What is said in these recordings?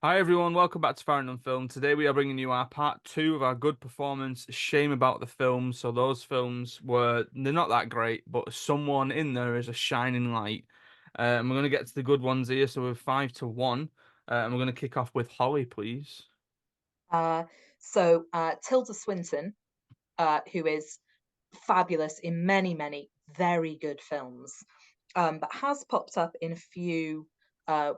Hi everyone, welcome back to Farrand on Film. Today we are bringing you our part two of our good performance. Shame about the films. So those films they're not that great, but someone in there is a shining light. And we're going to get to the good ones here. So we're 5-1. And we're going to kick off with Holly, please. Uh, so Tilda Swinton, who is fabulous in many, many very good films, but has popped up in a few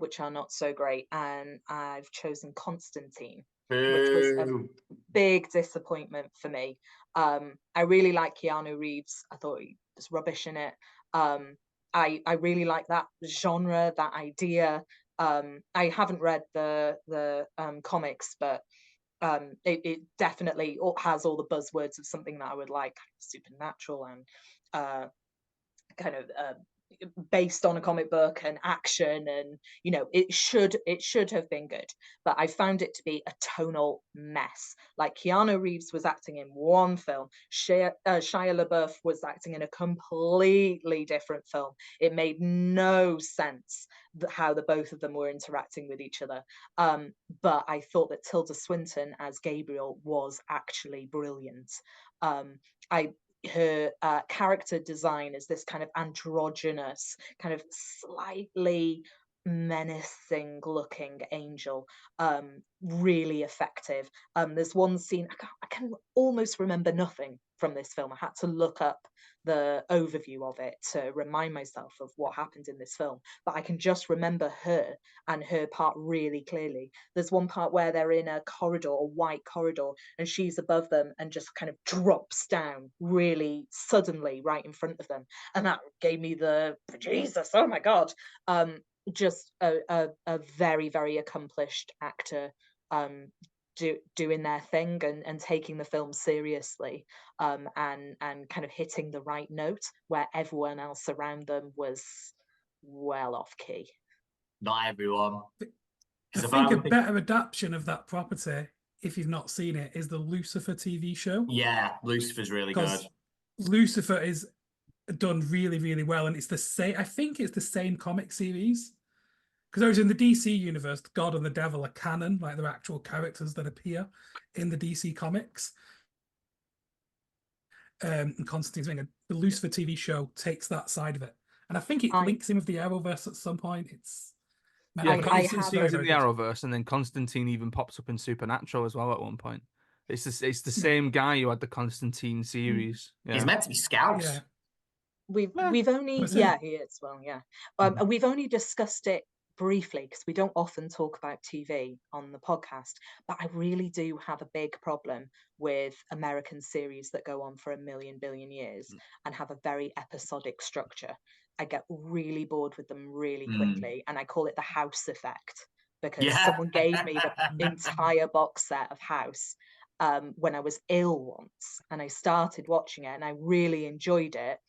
which are not so great. And I've chosen Constantine, which was a Boo. big disappointment for me. I really like Keanu Reeves. I thought he was rubbish in it. I really like that genre, that idea. I haven't read the comics, but it definitely has all the buzzwords of something that I would like, supernatural and uh, kind of based on a comic book and action, and it should have been good, but I found it to be a tonal mess. Like, Keanu Reeves was acting in one film, Shia LaBeouf was acting in a completely different film. It made no sense how the both of them were interacting with each other. But I thought that Tilda Swinton as Gabriel was actually brilliant. I Her character design is this kind of androgynous, kind of slightly menacing looking angel. Really effective. There's one scene, I can almost remember nothing from this film. I had to look up the overview of it to remind myself of what happened in this film, but I can just remember her and her part really clearly. There's one part where they're in a corridor, a white corridor, and she's above them and just kind of drops down really suddenly right in front of them. And that gave me the Jesus, oh my God. Just a very, very accomplished actor, doing their thing and taking the film seriously, and kind of hitting the right note where everyone else around them was well off key. Not everyone. I Because if I think a would think, better adaptation of that property, if you've not seen it, is the Lucifer TV show. yeah, Lucifer's really good. Because Lucifer is done really, really well, and it's the same. I think it's the same comic series. Because I was in the DC universe, God and the Devil are canon, like they're actual characters that appear in the DC comics. And Constantine's thing, the Lucifer TV show takes that side of it, and I think it I links in with the Arrowverse at some point. It's Yeah, I it's have Constantine's in very the good. Arrowverse, and then Constantine even pops up in Supernatural as well at one point. It's the Yeah, same guy who had the Constantine series. He's Yeah. meant to be Scouse. yeah, Eh, we've only, that's yeah, it. he is, well, yeah. Mhm. And we've only discussed it briefly because we don't often talk about TV on the podcast, but I really do have a big problem with American series that go on for a million billion years and have a very episodic structure. I get really bored with them really Mm. quickly, and I call it the House effect, because Yeah. someone gave me the entire box set of House when I was ill once, and I started watching it and I really enjoyed it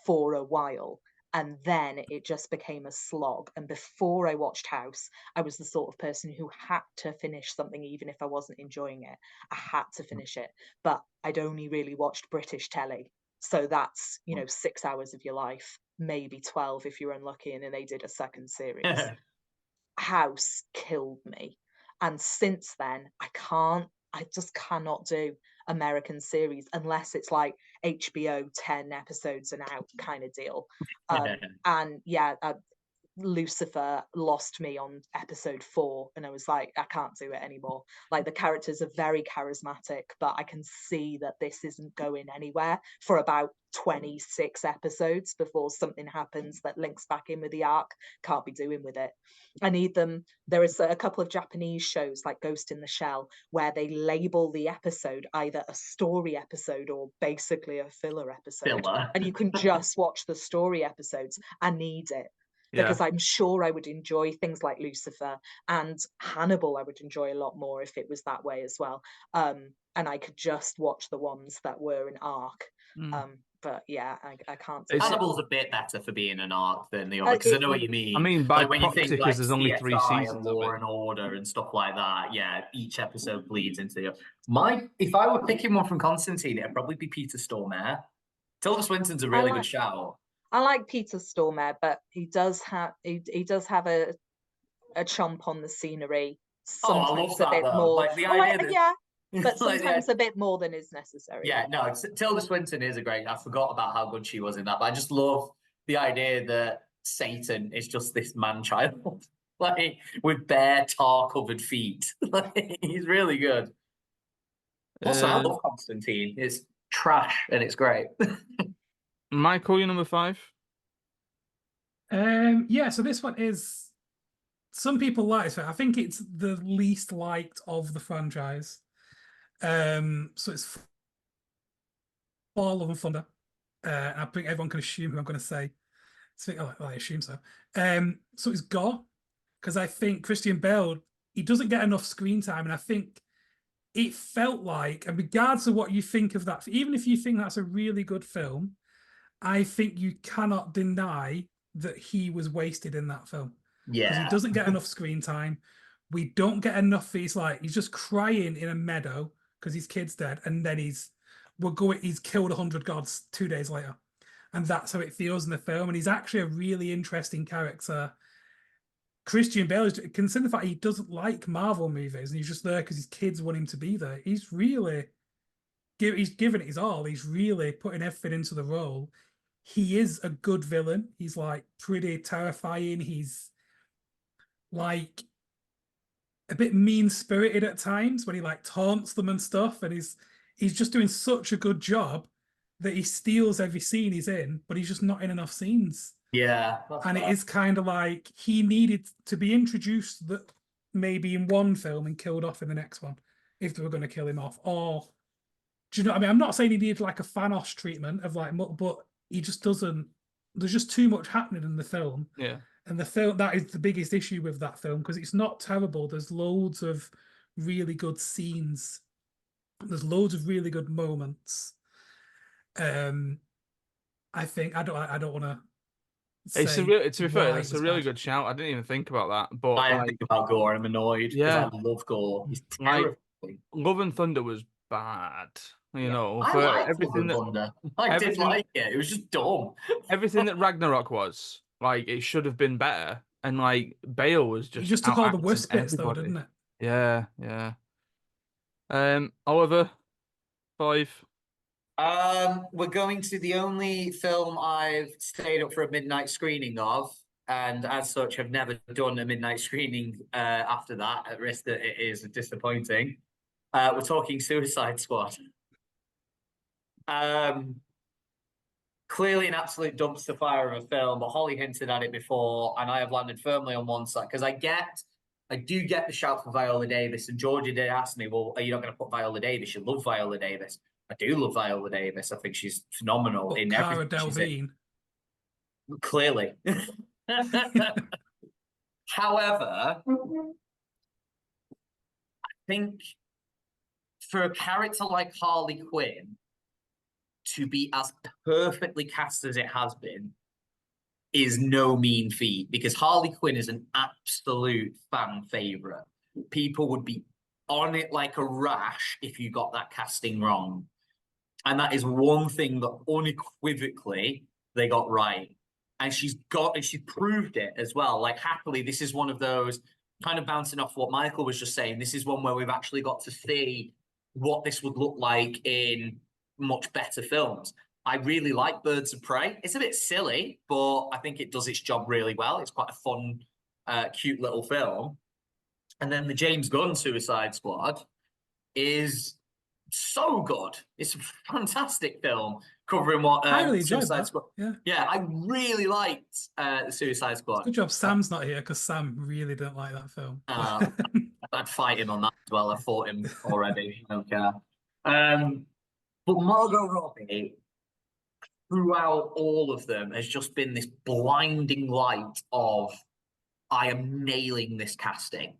for a while, and then it just became a slog. And before I watched House, I was the sort of person who had to finish something even if I wasn't enjoying it. I had to finish it, but I'd only really watched British telly, so that's 6 hours of your life, maybe 12 if you're unlucky, and then they did a second series. House killed me. And since then, I just cannot do American series unless it's like HBO 10 episodes and out kind of deal. And yeah, Lucifer lost me on episode 4, and I was like, I can't do it anymore. Like, the characters are very charismatic, but I can see that this isn't going anywhere for about 26 episodes before something happens that links back in with the arc. Can't be doing with it. I need them. There is a couple of Japanese shows like Ghost in the Shell where they label the episode either a story episode or basically a filler episode, Filler. and you can just watch the story episodes. I need it, Yeah. because I'm sure I would enjoy things like Lucifer and Hannibal. I would enjoy a lot more if it was that way as well. And I could just watch the ones that were an arc. Mm. But yeah, I can't do It's it. Hannibal's a bit better for being an arc than the other, because I It, know what you I mean. mean, by Like when you proxy, think because like there's only 3 CSI and seasons of Law it. and Order and stuff like that, yeah, each episode bleeds into the other. If I were picking one from Constantine, it'd probably be Peter Stormare. Tilda Swinton's a I really good like shout. I like Peter Stormare, but he does have a chomp on the scenery Oh, I love sometimes a that bit though. more. Like the Oh, idea that yeah, but like, sometimes a bit more than is necessary. yeah, no, Tilda Swinton is a great. I forgot about how good she was in that, but I just love the idea that Satan is just this man child, like with bare tar covered feet. Like he's really good. Also, I Uh, love Constantine. It's trash and it's great. Michael, your number 5. Yeah, so this one is, some people like it. I think it's the least liked of the franchise. So it's Thor: Love and Thunder. I think everyone can assume who I'm going to say. So, I assume so. So it's Gore, because I think Christian Bale, he doesn't get enough screen time, and I think it felt like, and regardless of what you think of that, even if you think that's a really good film, I think you cannot deny that he was wasted in that film, because he Yeah, doesn't get enough screen time. We don't get enough. He's just crying in a meadow because his kid's dead, and then he's killed 100 gods 2 days later, and that's how it feels in the film. And he's actually a really interesting character. Christian Bale is, consider the fact he doesn't like Marvel movies, and he's just there because his kids want him to be there. He's given it his all. He's really putting everything into the role. He is a good villain. He's like pretty terrifying. He's like a bit mean spirited at times when he like taunts them and stuff. And he's just doing such a good job that he steals every scene he's in, but he's just not in enough scenes. yeah, And it is kind of like he needed to be introduced that maybe in one film and killed off in the next one if they were going to kill him off. Or do you know what I mean? I'm not saying he needed like a Thanos treatment of like, but he just doesn't. There's just too much happening in the film. Yeah. And the film, that is the biggest issue with that film, because it's not terrible. There's loads of really good scenes. There's loads of really good moments. I think I don't want to It's a say real, to be fair, why it that's a was really bad. good shout. I didn't even think about that. But I like, think about Gore and I'm annoyed because I yeah, love Gore. He's like terrifying. Love and Thunder was bad. You Yeah, know, I for liked Love and Thunder. I did everything like it. It was just dumb. everything that Ragnarok was, like it should have been better. And like Bale was He just just took out all the acting worst bits though, everybody. didn't it? Yeah, yeah. Oliver, 5. We're going to the only film I've stayed up for a midnight screening of, and as such have never done a midnight screening after that, at risk that it is disappointing. We're talking Suicide Squad. Clearly an absolute dumpster fire of a film, but Holly hinted at it before, and I have landed firmly on one side because I do get the shout for Viola Davis, and Georgia did ask me, well, are you not going to put Viola Davis? You love Viola Davis. I do love Viola Davis. I think she's phenomenal But in Cara everything she's in. Delevingne. Clearly. However, I think for a character like Harley Quinn to be as perfectly cast as it has been is no mean feat, because Harley Quinn is an absolute fan favorite. People would be on it like a rash if you got that casting wrong. And that is one thing that unequivocally they got right. And she's proved it as well. Like, happily, this is one of those, kind of bouncing off what Michael was just saying, this is one where we've actually got to see what this would look like in much better films. I really like Birds of Prey. It's a bit silly, but I think it does its job really well. It's quite a fun, cute little film. And then the James Gunn Suicide Squad is so good. It's a fantastic film covering what I really enjoyed Suicide that. Squad. Yeah. Yeah, I really liked the Suicide Squad. Good job Sam's not here, because Sam really didn't like that film. I'd fight him on that as well. I fought him already. I don't care. But Margot Robbie, throughout all of them, has just been this blinding light of, I am nailing this casting.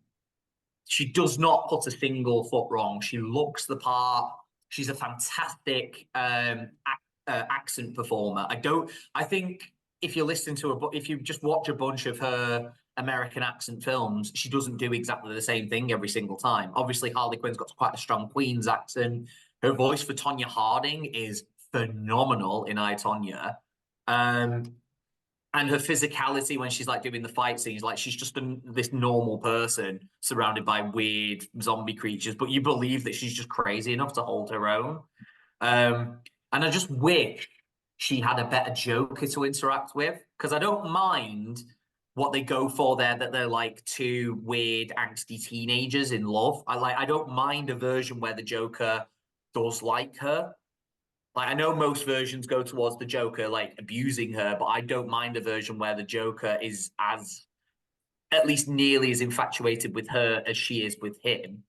She does not put a single foot wrong. She looks the part. She's a fantastic accent performer. I think if you listen to her, if you just watch a bunch of her American accent films, she doesn't do exactly the same thing every single time. Obviously, Harley Quinn's got quite a strong Queen's accent. Her voice for Tonya Harding is phenomenal in I, Tonya. and her physicality when she's like doing the fight scenes, like she's just this normal person surrounded by weird zombie creatures, but you believe that she's just crazy enough to hold her own. And I just wish she had a better Joker to interact with, because I don't mind what they go for there, that they're like two weird angsty teenagers in love. I don't mind a version where the Joker does like her. Like, I know most versions go towards the Joker like abusing her, but I don't mind a version where the Joker is as at least nearly as infatuated with her as she is with him.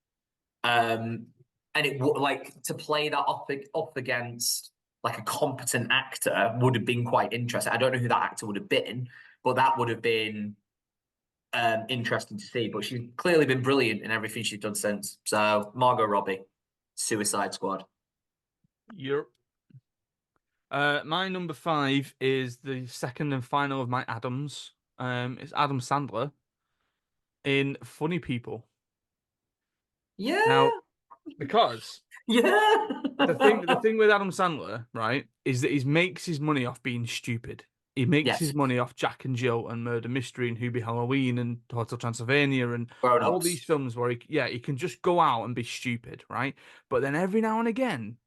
And it would like to play that up against like a competent actor would have been quite interesting. I don't know who that actor would have been, but that would have been interesting to see. But she's clearly been brilliant in everything she's done since. So Margot Robbie, Suicide Squad. You're my number 5 is the second and final of my Adams. It's Adam Sandler in Funny People. Yeah. Now, because Yeah. the thing with Adam Sandler, right, is that he makes his money off being stupid. He makes his Yes. money off Jack and Jill and Murder Mystery and Who Be Halloween and Hotel Transylvania and Grown all Ups. these films where he can just go out and be stupid, right? But then every now and again,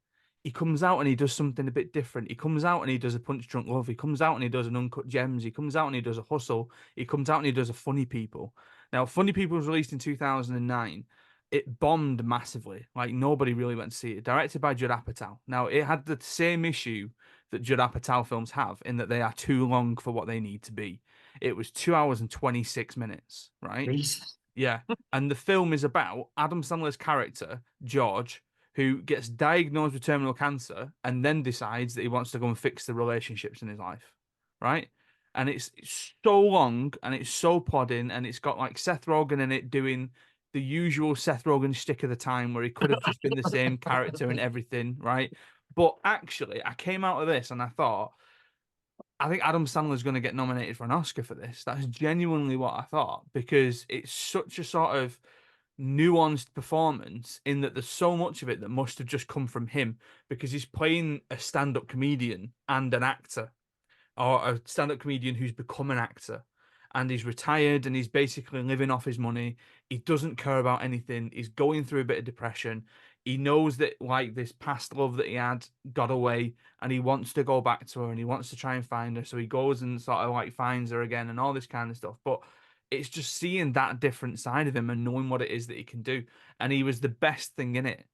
he comes out and he does something a bit different. He comes out and he does a Punch Drunk Love. He comes out and he does an Uncut Gems. He comes out and he does a Hustle. He comes out and he does a Funny People. Now, Funny People was released in 2009. It bombed massively. Like, nobody really went to see it. Directed by Judd Apatow. Now, it had the same issue that Judd Apatow films have, in that they are too long for what they need to be. It was 2 hours and 26 minutes, right? Jesus. Yeah. And the film is about Adam Sandler's character, George, who gets diagnosed with terminal cancer and then decides that he wants to go and fix the relationships in his life, right? And it's so long and it's so plodding, and it's got like Seth Rogen in it doing the usual Seth Rogen shtick of the time, where he could have just been the same character and everything, right? But actually, I came out of this and I thought, I think Adam Sandler's going to get nominated for an Oscar for this. That's genuinely what I thought, because it's such a sort of nuanced performance, in that there's so much of it that must have just come from him, because he's playing a stand-up comedian and an actor, or a stand-up comedian who's become an actor, and he's retired and he's basically living off his money. He doesn't care about anything. He's going through a bit of depression. He knows that like this past love that he had got away, and he wants to go back to her and he wants to try and find her. So he goes and sort of like finds her again and all this kind of stuff. But it's just seeing that different side of him and knowing what it is that he can do. And he was the best thing in it,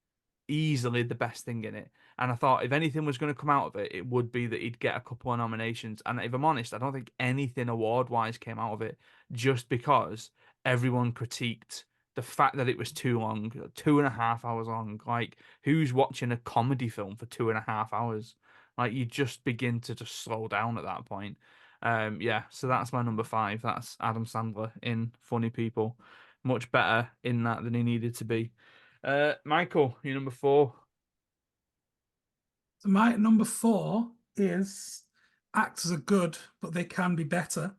easily the best thing in it. And I thought if anything was going to come out of it, it would be that he'd get a couple of nominations. And if I'm honest, I don't think anything award-wise came out of it, just because everyone critiqued the fact that it was too long, 2.5 hours long. Like, who's watching a comedy film for 2.5 hours? Like, you just begin to just slow down at that point. Yeah, so that's my number 5. That's Adam Sandler in Funny People. Much better in that than he needed to be. Michael, your number 4. So my number 4 is actors are good, but they can be better.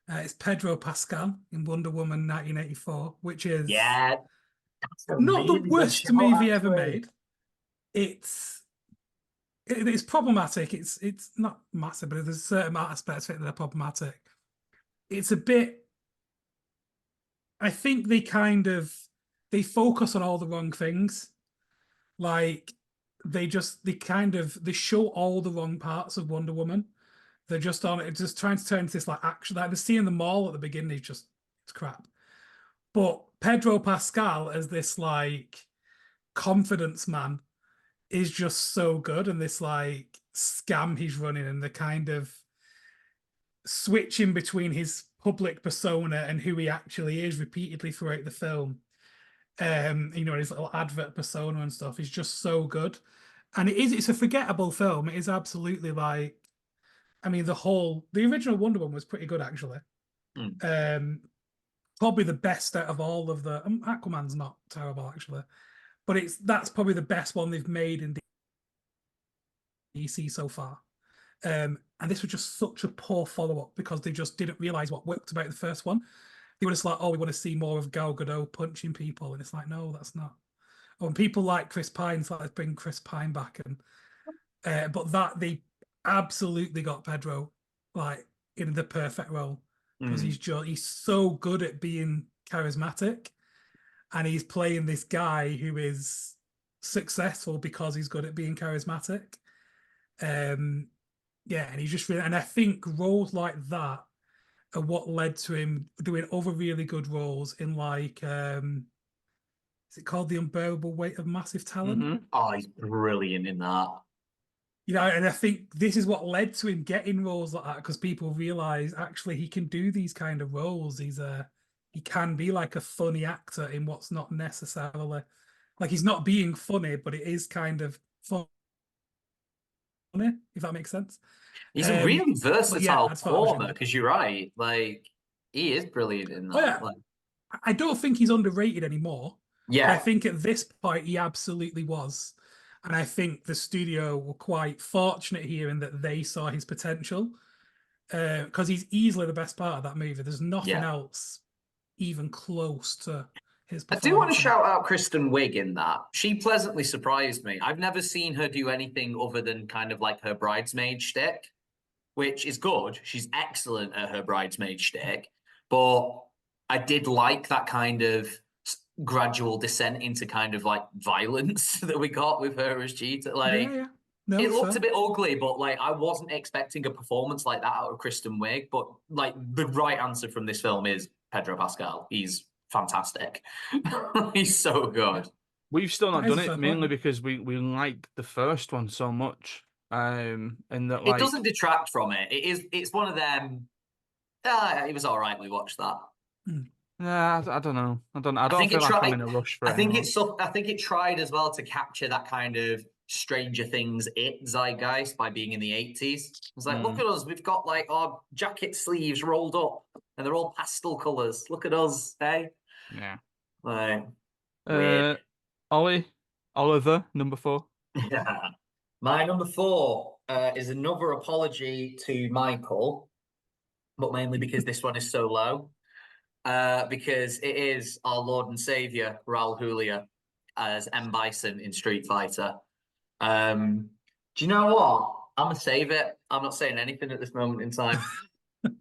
It's Pedro Pascal in Wonder Woman 1984, which is not the really worst movie ever made. It's problematic. It's not massive, but there's certain aspects of it that are problematic. It's a bit. I think they focus on all the wrong things. Like they show all the wrong parts of Wonder Woman. They're just on it, just trying to turn into this like action. Like the scene in the mall at the beginning is just, it's crap. But Pedro Pascal as this like confidence man is just so good, and this like scam he's running, and the kind of switching between his public persona and who he actually is repeatedly throughout the film. His little advert persona and stuff is just so good. And it's a forgettable film. It is absolutely like, I mean, the original Wonder Woman was pretty good, actually. Probably the best out of all of the, Aquaman's not terrible, actually, but that's probably the best one they've made in DC so far. And this was just such a poor follow-up, because they just didn't realize what worked about the first one. They were just like, oh, we want to see more of Gal Gadot punching people. And it's like, no, that's not. Oh, and people like Chris Pine, so let's bring Chris Pine back. And but that they absolutely got Pedro. Like, in the perfect role because he's so good at being charismatic, and he's playing this guy who is successful because he's good at being charismatic. Yeah, and he's just really, and I think roles like that are what led to him doing other really good roles in like is it called The Unbearable Weight of Massive Talent? Mm-hmm. Oh, he's brilliant in that. You know, and I think this is what led to him getting roles like that because people realize actually he can do these kind of roles. He can be like a funny actor in what's not necessarily like he's not being funny, but it is kind of funny, if that makes sense. He's a really But yeah, versatile that's what I was performer because you're right. Like he is brilliant in Oh that. yeah, Like, I don't think he's underrated anymore. But I yeah, think at this point he absolutely was. And I think the studio were quite fortunate here in that they saw his potential. Because he's easily the best part of that movie. There's nothing yeah. else even close to his I do want to performance in it. shout out Kristen Wiig in that. She pleasantly surprised me. I've never seen her do anything other than kind of like her bridesmaid shtick, which is good. She's excellent at her bridesmaid shtick, but I did like that kind of gradual descent into kind of like violence that we got with her as Cheetah. Yeah, Like yeah. No, it it's looked fair. a bit ugly, but like I wasn't expecting a performance like that out of Kristen Wiig. But like the right answer from this film is Pedro Pascal. He's fantastic. He's so good. We've still not That is done a it fair point. mainly because we like the first one so much. And that It like doesn't detract from it. It's one of them. It was all right. We watched that. Hmm. yeah, I don't know. I I don't think it feel like I'm tried. in a rush for I it think anymore. it's. I think it tried as well to capture that kind of Stranger Things zeitgeist by being in the 80s. It's like, look Mm. at us. We've got like our jacket sleeves rolled up, and they're all pastel colors. Look at us, hey? Yeah. Like weird. Oliver, number 4. Yeah. My number 4 is another apology to Michael, but mainly because this one is so low. Because it is our Lord and Savior Raul Julia as M. Bison in Street Fighter. Do you know what? I'm gonna save it. I'm not saying anything at this moment in time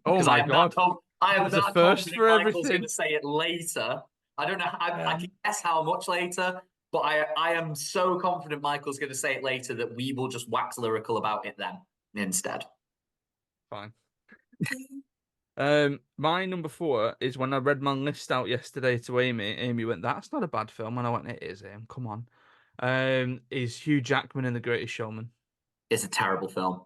Oh because my god. I am There's a that first confident for Michael's everything. gonna say it later. I don't know. I can Um, guess how much later, but I am so confident Michael's gonna say it later that we will just wax lyrical about it then instead. Fine. My number 4 is when I read my list out yesterday to Amy. Amy went, "That's not a bad film," and I went, "It is, Amy. Come on." Is Hugh Jackman in The Greatest Showman? It's a terrible film.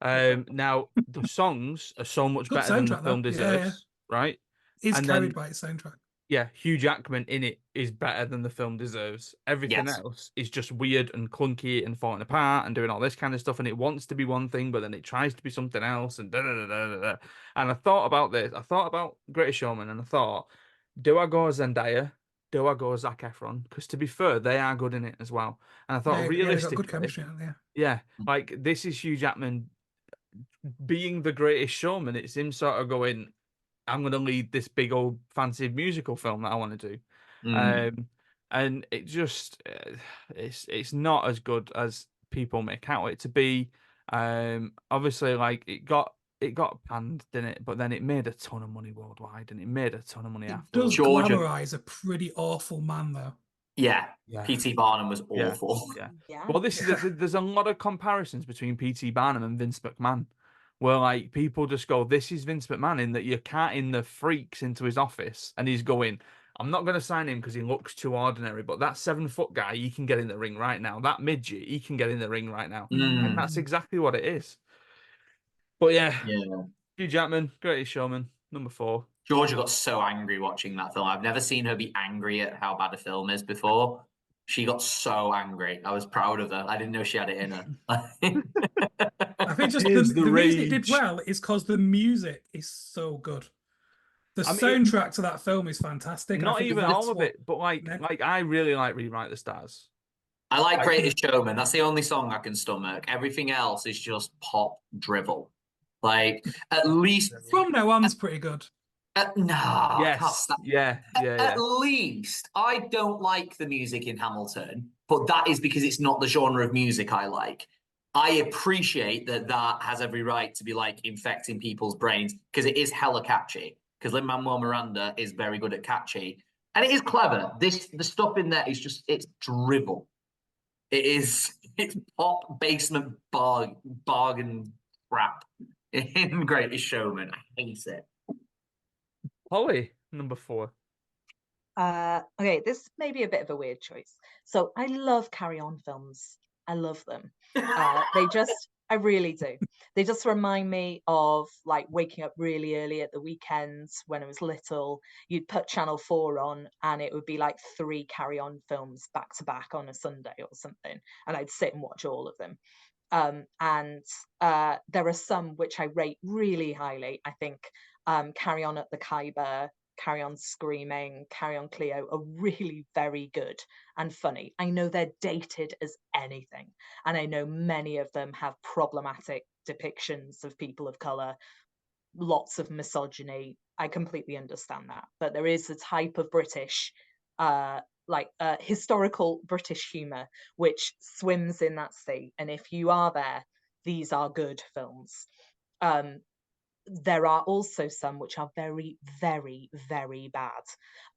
Now the songs are so much good better than the soundtrack though. film Yeah, yeah. deserves, right? Is And carried then by its soundtrack. yeah, Hugh Jackman in it is better than the film deserves. Everything Yes. else is just weird and clunky and falling apart and doing all this kind of stuff. And it wants to be one thing, but then it tries to be something else. And da da da da da. Da. And I thought about this. I thought about Greatest Showman, and I thought, do I go Zendaya? Do I go Zac Efron? Because to be fair, they are good in it as well. And I thought, Yeah, they got good realistically, chemistry, haven't they? yeah, like this is Hugh Jackman being the Greatest Showman. It's him sort of going, I'm going to lead this big old fancy musical film that I want to do. Mm. And it just it's not as good as people make out it to be. Obviously, like it got panned, didn't it? But then it made a ton of money worldwide, and it made a ton of money It does afterwards. Georgia. glamorize a pretty awful man, though. Yeah. Yeah, P.T. Barnum was yeah, awful. yeah. Yeah. Well, this is there's a lot of comparisons between P.T. Barnum and Vince McMahon, where like people just go, "This is Vince McMahon," in that you're carting the freaks into his office, and he's going, "I'm not going to sign him because he looks too ordinary, but that 7 foot guy, he can get in the ring right now. That midget, he can get in the ring right now," and that's Mm. exactly what it is. But yeah, Yeah. Hugh Jackman, Greatest Showman, number 4. Georgia got so angry watching that film. I've never seen her be angry at how bad a film is before. She got so angry. I was proud of her. I didn't know she had it in her. I think just Here's the the reason it did rage. well is because the music is so good. The I mean, soundtrack to that film is fantastic. And I not think even all that's of what it, but like I really like Rewrite the Stars. I like Like, Greatest Showman. That's the only song I can stomach. Everything else is just pop drivel. Like, at least, From Now On's pretty good. no, I can't yes, stand. yeah, yeah, At yeah. least I don't like the music in Hamilton, but that is because it's not the genre of music I like. I appreciate that has every right to be like infecting people's brains because it is hella catchy. Because Lin-Manuel Miranda is very good at catchy, and it is clever. The stuff in there is just it's drivel. It's pop basement bargain crap in Greatest Showman. I hate it. Holly, number 4. Okay, this may be a bit of a weird choice. So I love Carry On films. I love them. I really do. They just remind me of like waking up really early at the weekends when I was little. You'd put Channel 4 on and it would be like 3 Carry On films back to back on a Sunday or something. And I'd sit and watch all of them. And there are some which I rate really highly. I think Carry On at the Khyber, Carry On Screaming, Carry On Cleo are really very good and funny. I know they're dated as anything, and I know many of them have problematic depictions of people of color, lots of misogyny. I completely understand that, but there is a type of British historical British humor which swims in that sea, and if you are there, these are good films. There are also some which are very, very, very bad.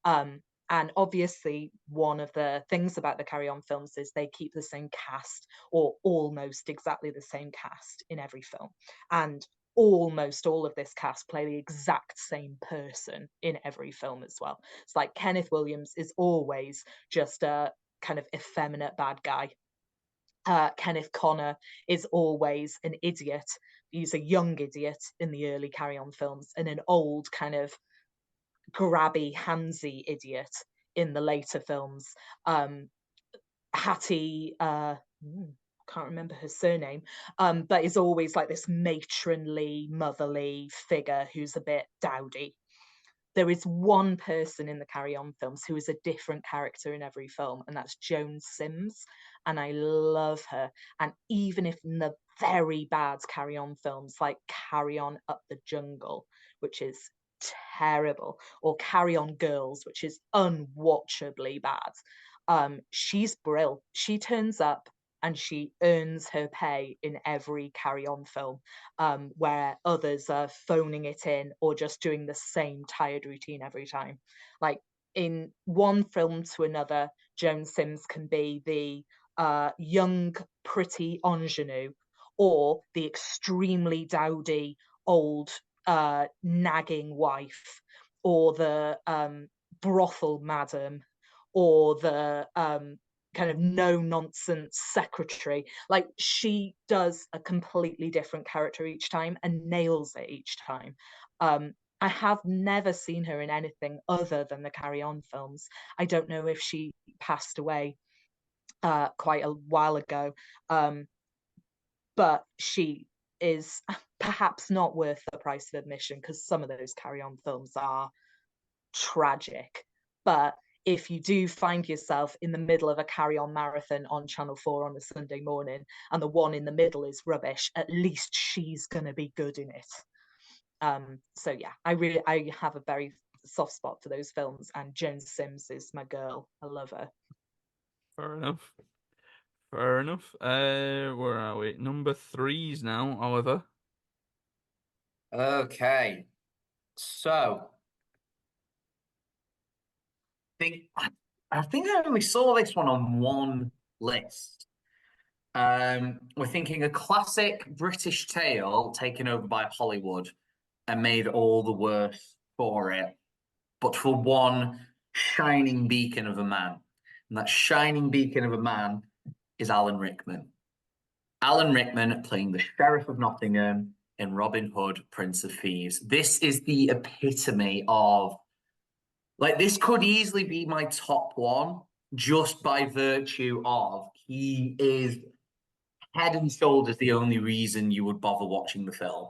And obviously, one of the things about the Carry On films is they keep the same cast, or almost exactly the same cast, in every film. And almost all of this cast play the exact same person in every film as well. It's like Kenneth Williams is always just a kind of effeminate bad guy. Kenneth Connor is always an idiot. He's a young idiot in the early Carry On films and an old kind of grabby, handsy idiot in the later films. Hattie, can't remember her surname, but is always like this matronly, motherly figure who's a bit dowdy. There is one person in the Carry On films who is a different character in every film, and that's Joan Sims, and I love her. And even if in the very bad Carry On films, like Carry On Up the Jungle, which is terrible, or Carry On Girls, which is unwatchably bad, she's brill. She turns up and she earns her pay in every Carry On film, where others are phoning it in or just doing the same tired routine every time. Like in one film to another, Joan Sims can be the young, pretty ingenue, or the extremely dowdy, old, nagging wife, or the brothel madam, or the kind of no nonsense secretary. Like she does a completely different character each time and nails it each time. I have never seen her in anything other than the Carry On films. I don't know if she passed away quite a while ago, but she is perhaps not worth the price of admission because some of those Carry On films are tragic. But if you do find yourself in the middle of a Carry On marathon on Channel 4 on a Sunday morning and the one in the middle is rubbish, at least she's going to be good in it. So yeah, I have a very soft spot for those films, and Joan Sims is my girl. I love her. Fair enough. Fair enough. Where are we? Number 3's now, Oliver. Okay. So I think I only saw this one on one list. We're thinking a classic British tale taken over by Hollywood and made all the worse for it, but for one shining beacon of a man. And that shining beacon of a man is Alan Rickman. Alan Rickman playing the Sheriff of Nottingham in Robin Hood, Prince of Thieves. This is the epitome of, like, this could easily be my top one just by virtue of he is head and shoulders the only reason you would bother watching the film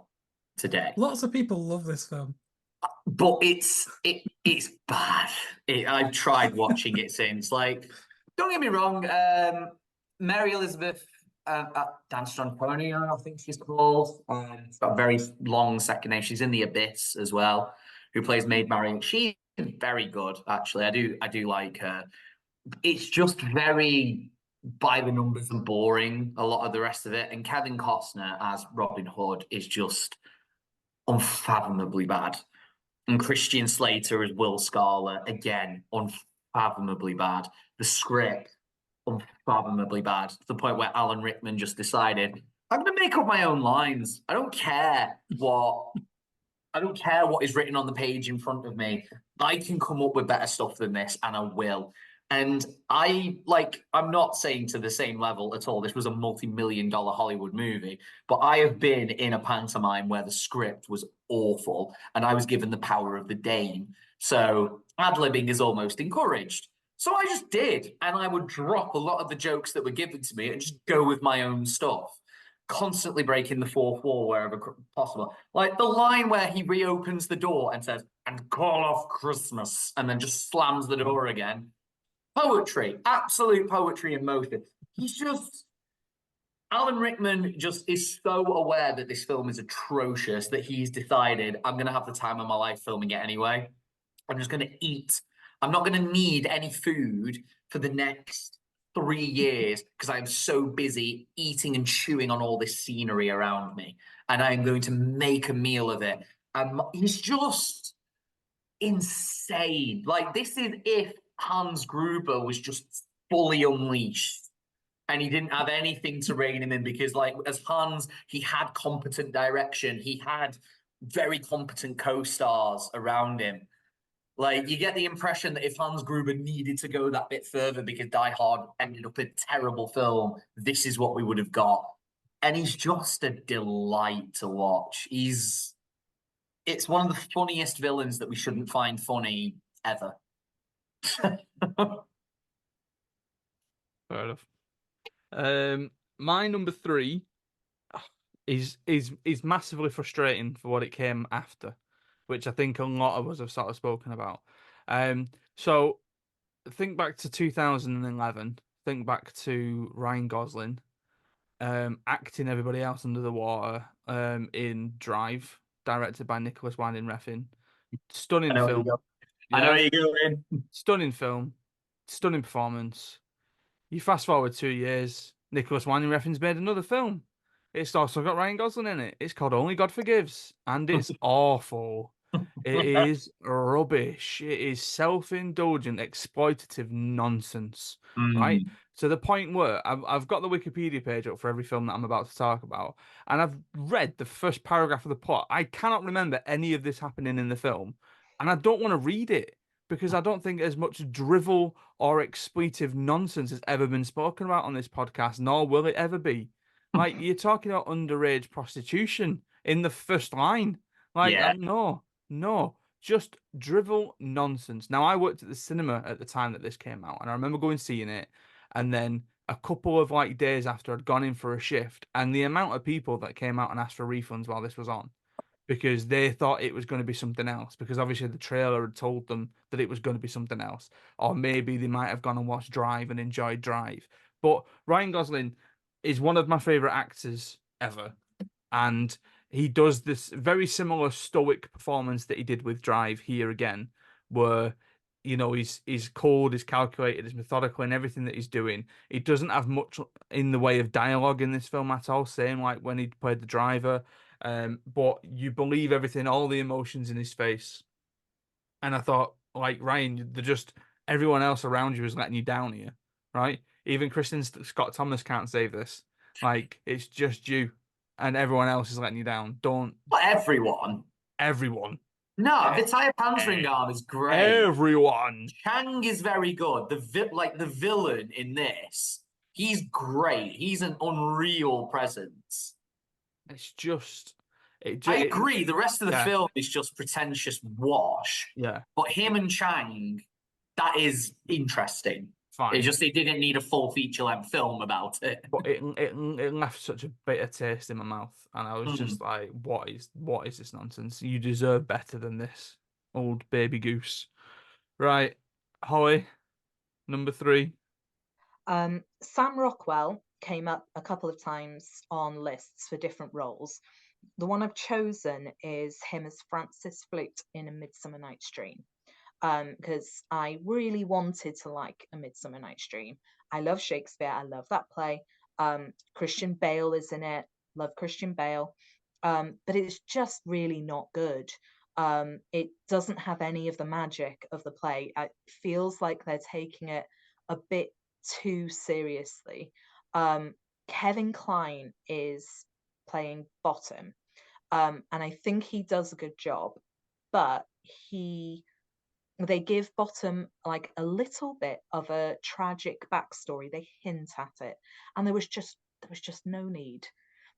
today. Lots of people love this film. But it's bad. I've tried watching it since. Like, don't get me wrong, Mary Elizabeth D'Antonio, I think she's called. She's got a very long second name. She's in The Abyss as well, who plays Maid Marian. She's very good, actually. I do like her. It's just very by the numbers and boring, a lot of the rest of it. And Kevin Costner as Robin Hood is just unfathomably bad. And Christian Slater as Will Scarlet, again, unfathomably bad. The script, unfathomably bad. To the point where Alan Rickman just decided, I'm going to make up my own lines. I don't care what is written on the page in front of me. I can come up with better stuff than this, and I will. And I'm not saying to the same level at all. This was a multi-million-dollar Hollywood movie, but I have been in a pantomime where the script was awful, and I was given the power of the Dane. So ad-libbing is almost encouraged. So I just did, and I would drop a lot of the jokes that were given to me and just go with my own stuff, constantly breaking the fourth wall wherever possible. Like the line where he reopens the door and says, "And call off Christmas," and then just slams the door again. Poetry, absolute poetry in motion. Alan Rickman just is so aware that this film is atrocious that he's decided, I'm going to have the time of my life filming it anyway. I'm just going to eat. I'm not going to need any food for the next 3 years because I'm so busy eating and chewing on all this scenery around me. And I'm going to make a meal of it. And he's just insane. Like, this is if Hans Gruber was just fully unleashed and he didn't have anything to rein him in, because, like, as Hans, he had competent direction. He had very competent co-stars around him. Like, you get the impression that if Hans Gruber needed to go that bit further because Die Hard ended up a terrible film, this is what we would have got. And he's just a delight to watch. It's one of the funniest villains that we shouldn't find funny ever. Fair enough. My number 3 is massively frustrating for what it came after, which I think a lot of us have sort of spoken about. So think back to 2011. Think back to Ryan Gosling, acting everybody else under the water, in Drive, directed by Nicholas Winding Refn. Stunning film. I know Yeah, where you're going. stunning film, stunning performance. You fast forward 2 years, Nicholas Winding Refn's made another film. It's also got Ryan Gosling in it. It's called Only God Forgives, and it's awful. It is rubbish. It is self-indulgent, exploitative nonsense, right? To the point where I've got the Wikipedia page up for every film that I'm about to talk about, and I've read the first paragraph of the plot. I cannot remember any of this happening in the film, and I don't want to read it because I don't think as much drivel or expletive nonsense has ever been spoken about on this podcast, nor will it ever be. Like, you're talking about underage prostitution in the first line. Like, Yeah. no, just drivel nonsense. Now, I worked at the cinema at the time that this came out, and I remember going seeing it, and then a couple of like days after I'd gone in for a shift, and the amount of people that came out and asked for refunds while this was on, because they thought it was going to be something else, because obviously the trailer had told them that it was going to be something else, or maybe they might have gone and watched Drive and enjoyed Drive. But Ryan Gosling is one of my favorite actors ever, and he does this very similar stoic performance that he did with Drive here again, where he's cold, he's calculated, he's methodical in everything that he's doing. He doesn't have much in the way of dialogue in this film at all, same like when he played the driver. But you believe everything, all the emotions in his face. And I thought, like, Ryan, everyone else around you is letting you down here, right? Even Kristen Scott Thomas can't save this. Like, it's just you, and everyone else is letting you down. Don't. Not everyone. Everyone. No, Vitaya Panzringard is great. Everyone. Chang is very good. The villain in this, he's great. He's an unreal presence. It's just. I agree. The rest of the yeah. film is just pretentious wash. Yeah. But him and Chang, that is interesting. Fine. It didn't need a full feature-length film about it. But it left such a bitter taste in my mouth, and I was just like, what is this nonsense? You deserve better than this, old baby goose. Right, Holly, number 3. Sam Rockwell came up a couple of times on lists for different roles. The one I've chosen is him as Francis Flute in A Midsummer Night's Dream. because I really wanted to like A Midsummer Night's Dream. I love Shakespeare. I love that play. Christian Bale is in it. Love Christian Bale. But it's just really not good. It doesn't have any of the magic of the play. It feels like they're taking it a bit too seriously. Kevin Kline is playing Bottom, and I think he does a good job, but they give Bottom like a little bit of a tragic backstory. They hint at it, and there was just no need.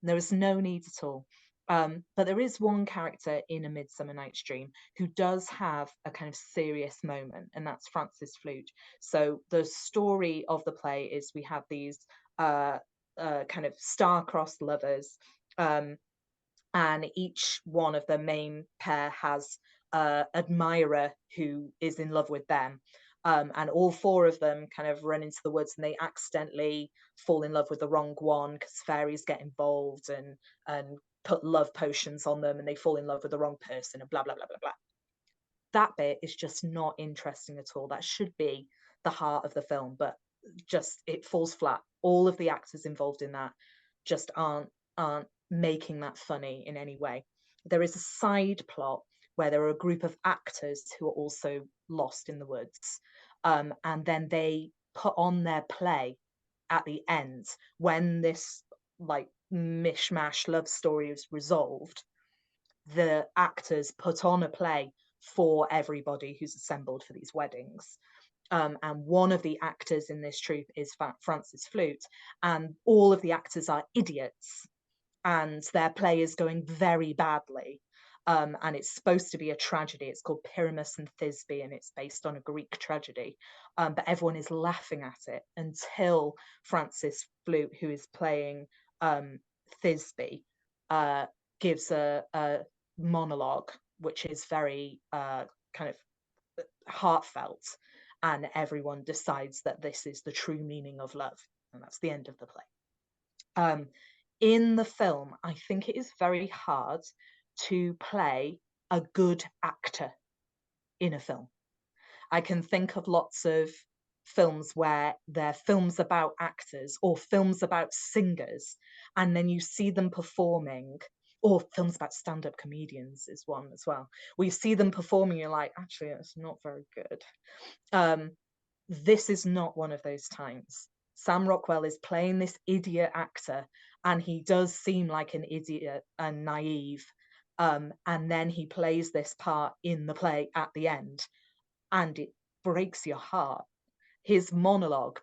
There was no need at all. But there is one character in A Midsummer Night's Dream who does have a kind of serious moment, and that's Francis Flute. So the story of the play is we have these kind of star-crossed lovers, and each one of the main pair has an admirer who is in love with them. And all four of them kind of run into the woods, and they accidentally fall in love with the wrong one because fairies get involved and put love potions on them, and they fall in love with the wrong person, and blah blah blah blah blah. That bit is just not interesting at all. That should be the heart of the film, but just it falls flat. All of the actors involved in that just aren't making that funny in any way. There is a side plot where there are a group of actors who are also lost in the woods, and then they put on their play at the end when this like mishmash love story is resolved. The actors put on a play for everybody who's assembled for these weddings. And one of the actors in this troupe is Francis Flute, and all of the actors are idiots, and their play is going very badly. And it's supposed to be a tragedy. It's called Pyramus and Thisbe, and it's based on a Greek tragedy. But everyone is laughing at it until Francis Flute, who is playing Thisbe, gives a monologue, which is very kind of heartfelt, and everyone decides that this is the true meaning of love, and that's the end of the play. In the film, I think it is very hard to play a good actor in a film. I can think of lots of films where they're films about actors or films about singers, and then you see them performing, or films about stand-up comedians is one as well, where you see them performing, you're like, actually, it's not very good. This is not one of those times. Sam Rockwell is playing this idiot actor, and he does seem like an idiot and naive. And then he plays this part in the play at the end, and it breaks your heart. His monologue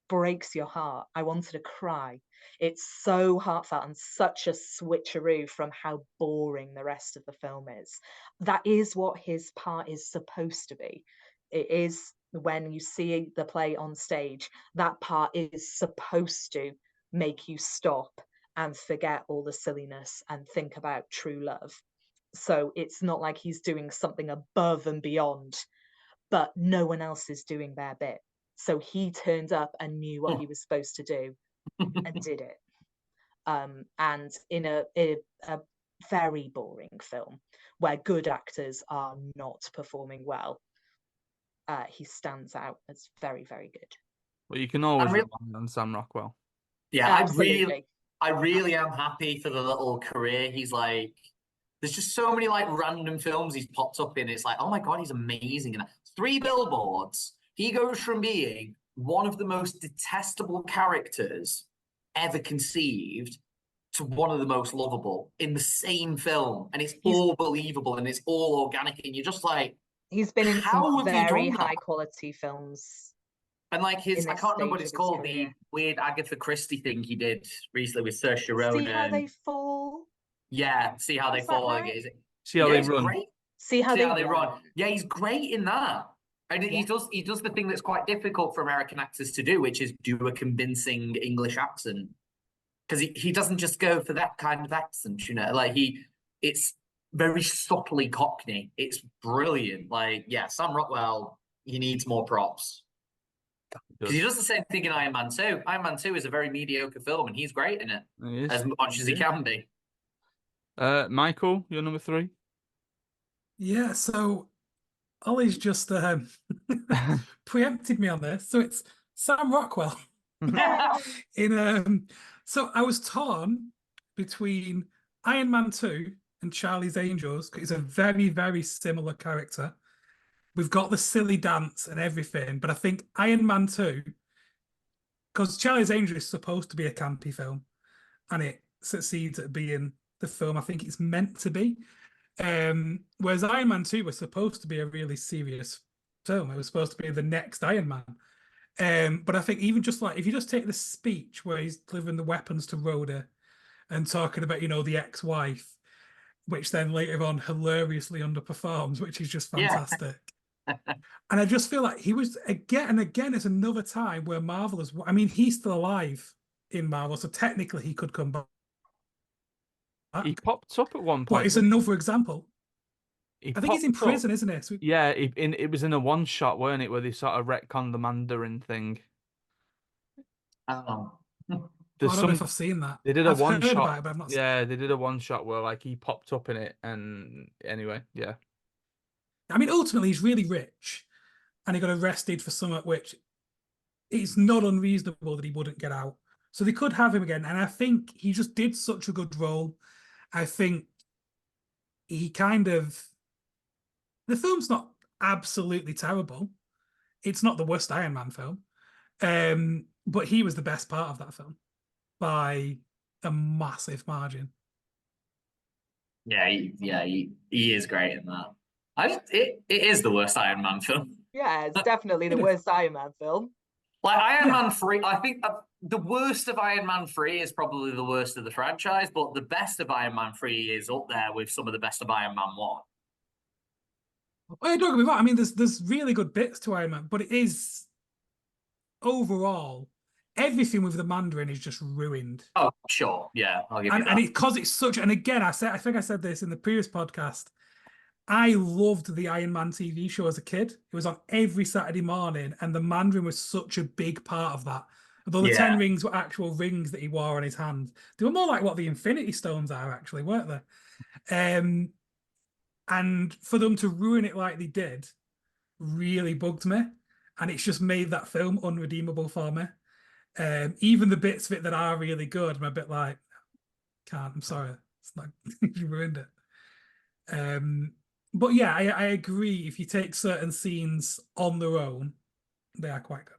breaks your heart. I wanted to cry. It's so heartfelt and such a switcheroo from how boring the rest of the film is. That is what his part is supposed to be. It is, when you see the play on stage, that part is supposed to make you stop and forget all the silliness and think about true love. So it's not like he's doing something above and beyond, but no one else is doing their bit. So he turned up and knew what he was supposed to do and did it. And in a very boring film where good actors are not performing well, he stands out as very, very good. Well, you can always rely on Sam Rockwell. Yeah, Absolutely. I really am happy for the little career. He's like, there's just so many like random films he's popped up in. It's like, oh my God, he's amazing in that. 3 Billboards. He goes from being one of the most detestable characters ever conceived to one of the most lovable in the same film. And it's all believable and it's all organic. And you're just like, he's been in some very high quality films. And like his, I can't remember what it's called, the weird Agatha Christie thing he did recently with Saoirse Ronan. See How They Fall. Yeah, See How They Fall. Right? See How They Run. Great. See How They Run. Yeah, he's great in that. And he does the thing that's quite difficult for American actors to do, which is do a convincing English accent. Because he doesn't just go for that kind of accent, you know, like it's very subtly Cockney. It's brilliant. Like, yeah, Sam Rockwell, he needs more props. Because he does the same thing in Iron Man 2. Iron Man 2 is a very mediocre film, and he's great in it. As much as he can be. Michael, your number 3? Yeah, so Ollie's just preempted me on this. So it's Sam Rockwell. So I was torn between Iron Man 2 and Charlie's Angels, because it's a very, very similar character. We've got the silly dance and everything, but I think Iron Man 2, because Charlie's Angels is supposed to be a campy film, and it succeeds at being the film I think it's meant to be. Whereas Iron Man 2 was supposed to be a really serious film. It was supposed to be the next Iron Man. But I think even just like if you just take the speech where he's delivering the weapons to Rhoda and talking about, the ex-wife, which then later on hilariously underperforms, which is just fantastic. And I just feel like he was again and again, it's another time where Marvel is, I mean, he's still alive in Marvel, so technically he could come back. He popped up at one But point. it's another example. He I think he's in popped up. prison, isn't he? So Yeah, it was in a one shot, weren't it, where they sort of retconned the Mandarin thing. Oh. I There's don't know if some I've seen that. they did a I've one heard about shot. it, but I've not seen Yeah, they did a one shot where like he popped up in it, and anyway, yeah. I mean, ultimately, he's really rich, and he got arrested for something which it's not unreasonable that he wouldn't get out. So they could have him again, and I think he just did such a good role. I think he kind of the film's not absolutely terrible. It's not the worst Iron Man film, but he was the best part of that film by a massive margin. Yeah, he is great in that. It is the worst Iron Man film. Yeah, it's definitely the It is. worst Iron Man film. Like Iron Yeah. Man 3, I think the worst of Iron Man 3 is probably the worst of the franchise, but the best of Iron Man 3 is up there with some of the best of Iron Man 1. Well, don't get me wrong. I mean, there's really good bits to Iron Man, but it is overall everything with the Mandarin is just ruined. Oh, sure. Yeah, I'll give you And that. because it's such, and again, I think I said this in the previous podcast. I loved the Iron Man TV show as a kid. It was on every Saturday morning, and the Mandarin was such a big part of that. Although the 10 rings were actual rings that he wore on his hand, they were more like what the Infinity Stones are, actually, weren't they? And for them to ruin it like they did really bugged me. And it's just made that film unredeemable for me. Even the bits of it that are really good, I'm a bit like, can't, I'm sorry. It's not, you ruined it. But yeah, I agree. If you take certain scenes on their own, they are quite good.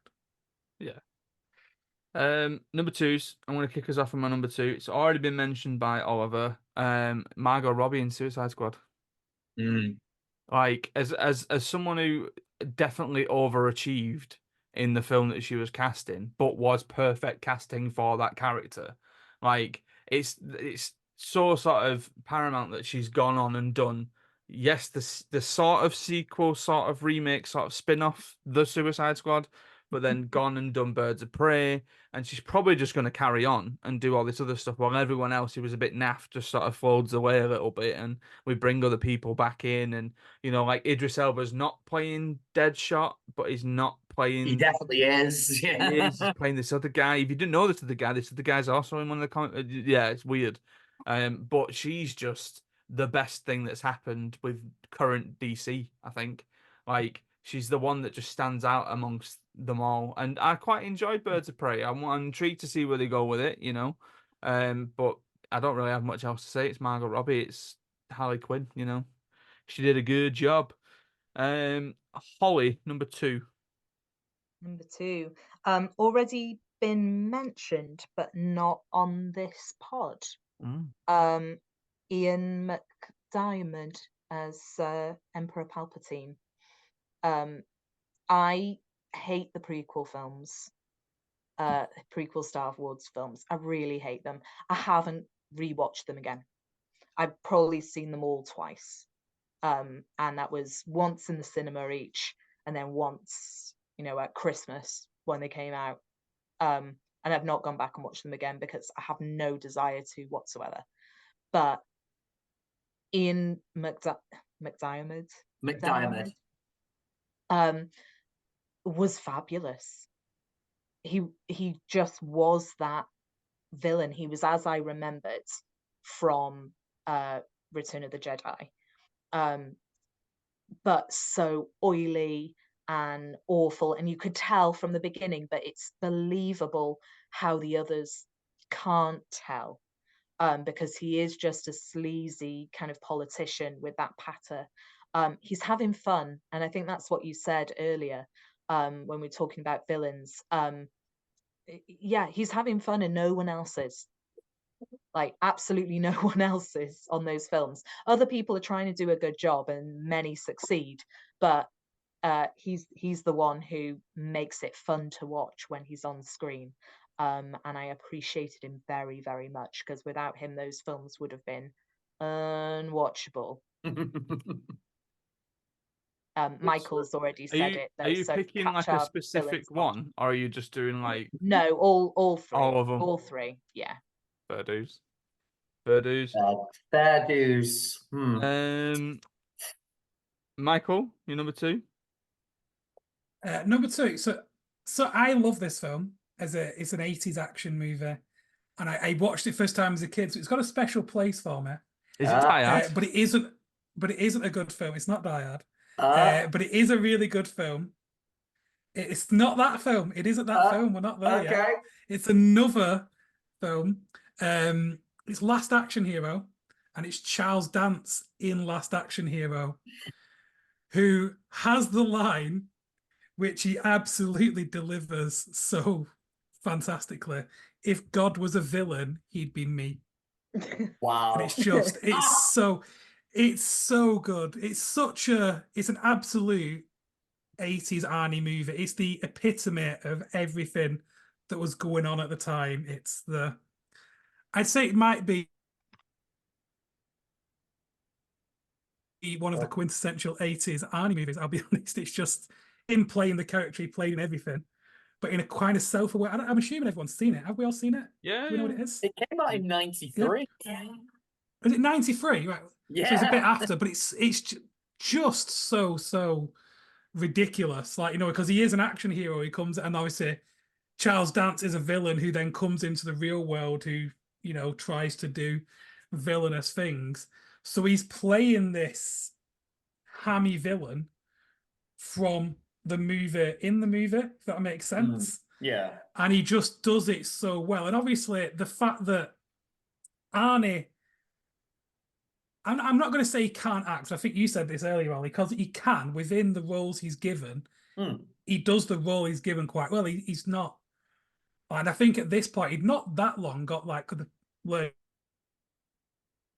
Yeah. Number two's. I'm gonna kick us off on my number two. It's already been mentioned by Oliver. Margot Robbie in Suicide Squad. Mm. Like as someone who definitely overachieved in the film that she was casting, but was perfect casting for that character. Like it's so sort of paramount that she's gone on and done. Yes, the sort of sequel, sort of remake, sort of spin-off, The Suicide Squad, but then gone and done Birds of Prey, and she's probably just going to carry on and do all this other stuff while everyone else who was a bit naff just sort of folds away a little bit, and we bring other people back in, and like Idris Elba's not playing Deadshot, but he's not playing. He definitely is. He Yeah. is. He's playing this other guy. If you didn't know this other guy's also in one of the comic. Yeah, it's weird. But she's just the best thing that's happened with current DC, I think. Like she's the one that just stands out amongst them all, and I quite enjoyed Birds of Prey. I'm intrigued to see where they go with it, But I don't really have much else to say. It's Margot Robbie. It's Harley Quinn. She did a good job. Holly, number two. Number two, already been mentioned, but not on this pod. Ian McDiarmid as Emperor Palpatine. I hate the prequel films, prequel Star Wars films. I really hate them. I haven't rewatched them again. I've probably seen them all twice. And that was once in the cinema each, and then once, at Christmas when they came out. And I've not gone back and watched them again because I have no desire to whatsoever. But Ian McDiarmid was fabulous. He just was that villain. He was as I remembered from Return of the Jedi. but so oily and awful. And you could tell from the beginning, but it's believable how the others can't tell, because he is just a sleazy kind of politician with that patter. He's having fun, and I think that's what you said earlier, when we are talking about villains. Yeah, he's having fun, and no one else is. Like, absolutely no one else is on those films. Other people are trying to do a good job, and many succeed, but he's the one who makes it fun to watch when he's on screen. And I appreciated him very, very much, because without him, those films would have been unwatchable. Michael's already Are said you it are though. you So picking catch like a our villains specific pod. one, or are you just doing like No, all three. all of them? All three, yeah. Fair dues. Fair dues. Fair dues. Michael, you number two? Number two. So I love this film it's an 80s action movie. And I watched it first time as a kid, so it's got a special place for me. Is it Die Hard? But it isn't a good film. It's not Die Hard. But it is a really good film. It's not that film. It isn't that film. We're not there yet. It's another film. It's Last Action Hero, and it's Charles Dance in Last Action Hero, who has the line which he absolutely delivers so fantastically. If God was a villain, he'd be me. Wow. And it's so good. It's an absolute 80s Arnie movie. It's the epitome of everything that was going on at the time. I'd say it might be one of the quintessential 80s Arnie movies. I'll be honest. It's just him playing the character he played in everything, but in a kind of self-aware. I'm assuming everyone's seen it. Have we all seen it? Yeah. Do we know what it is? It came out in 93. Yeah. Was it 93? Right. Yeah. So it's a bit after, but it's just so ridiculous. Like, because he is an action hero. He comes, and obviously Charles Dance is a villain who then comes into the real world, who, tries to do villainous things. So he's playing this hammy villain from the movie, if that makes sense. Yeah. And he just does it so well. And obviously the fact that Arnie, I'm not going to say he can't act. I think you said this earlier, Ollie, because he can within the roles he's given. He does the role he's given quite well. He's not, and I think at this point he'd not that long got like the learning,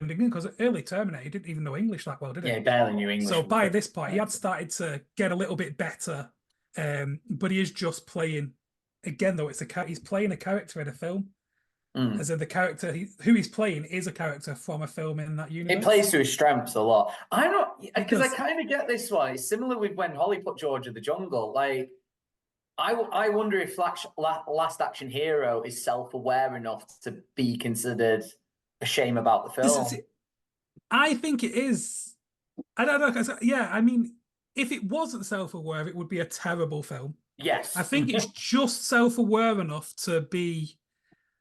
because early Terminator he didn't even know English that well, did he? Yeah, barely knew English. So by this point he had started to get a little bit better, but he is just playing. Again, though, he's playing a character in a film. As in the character who he's playing is a character from a film in that universe. It plays to his strengths a lot. I'm not, because I kind of get this one. It's similar with when Holly put George of the Jungle. Like, I wonder if Last Action Hero is self-aware enough to be considered a shame about the film. I think it is. I don't know. Yeah, I mean, if it wasn't self-aware, it would be a terrible film. Yes. I think it's just self-aware enough to be.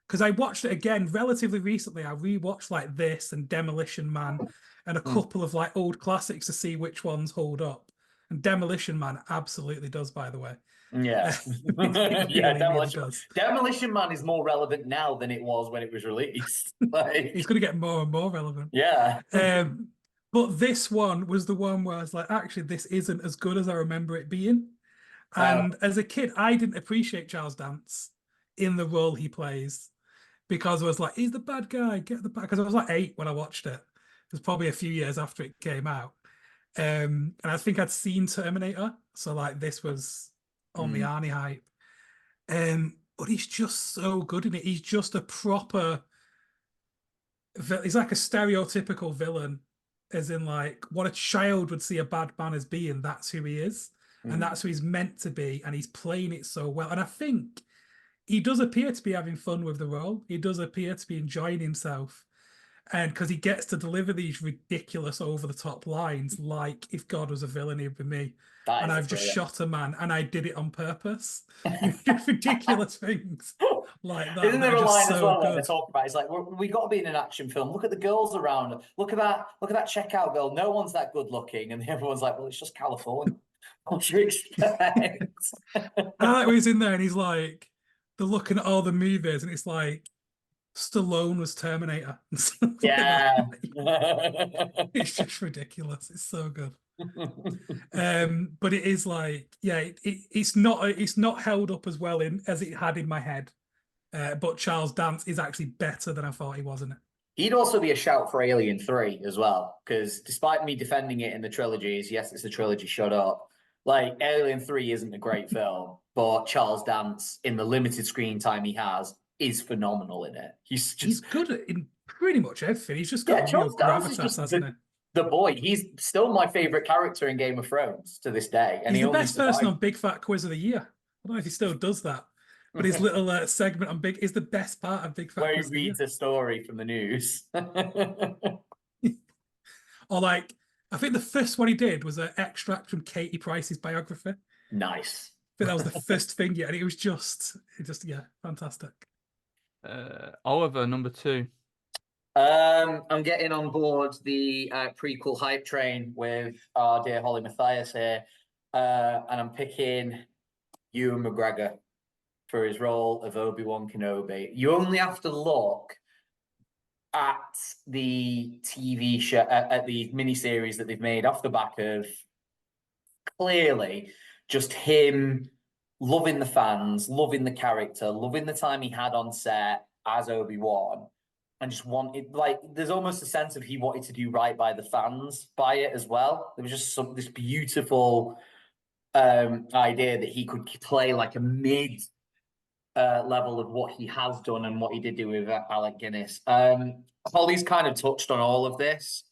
Because I watched it again relatively recently. I rewatched like this and Demolition Man and a couple of like old classics to see which ones hold up. And Demolition Man absolutely does, by the way. Yeah. Demolition Man is more relevant now than it was when it was released. Like, it's going to get more and more relevant. Yeah. But this one was the one where I was like, actually, this isn't as good as I remember it being. And as a kid, I didn't appreciate Charles Dance in the role he plays, because I was like, he's the bad guy, get the bad. Because I was like 8 when I watched it. It was probably a few years after it came out. And I think I'd seen Terminator. So like this was on the Arnie hype. But he's just so good in it. He's just a proper, he's like a stereotypical villain, as in like what a child would see a bad man as being. That's who he is. And that's who he's meant to be. And he's playing it so well. And I think he does appear to be having fun with the role. He does appear to be enjoying himself. And because he gets to deliver these ridiculous over-the-top lines, like if God was a villain, he'd be me. That And is I've just brilliant. shot a man, and I did it on purpose. Ridiculous things like that. Isn't that there are a just line as so well that they good. talk about? It's like we got to be in an action film. Look at the girls around. Look at that checkout girl. No one's that good looking, and everyone's like, "Well, it's just California. What do you expect?" I like when he's in there and he's like, they're looking at all the movies, and it's like Stallone was Terminator and stuff like Yeah. that. It's just ridiculous. It's so good. But it is like, yeah, it's not held up as well as it had in my head. But Charles Dance is actually better than I thought he was in it. He'd also be a shout for Alien 3 as well, because despite me defending it in the trilogies, yes, it's a trilogy, shut up. Like, Alien 3 isn't a great film, but Charles Dance, in the limited screen time he has, is phenomenal in it. He's good in pretty much everything. He's just Yeah, got real Charles Dance is gravitas, just hasn't he? the boy. He's still my favorite character in Game of Thrones to this day, and He's he the only best person survived. on Big Fat Quiz of the Year. I don't know if he still does that, but his little segment on Big is the best part of Big Fat Where he Quiz of the Year. reads a story from the news. Or like, I think the first one he did was an extract from Katie Price's biography. Nice. I think that was the first thing, yeah, and it was just yeah, fantastic. Oliver, number 2. I'm getting on board the prequel hype train with our dear Holly Matthias here, and I'm picking Ewan McGregor for his role of Obi-Wan Kenobi. You only have to look at the TV show, at the miniseries that they've made off the back of clearly just him loving the fans, loving the character, loving the time he had on set as Obi-Wan, and just wanted, like, there's almost a sense of he wanted to do right by the fans by it as well. There was just this beautiful idea that he could play like a mid level of what he has done and what he did do with Alec Guinness. Holly's kind of touched on all of this.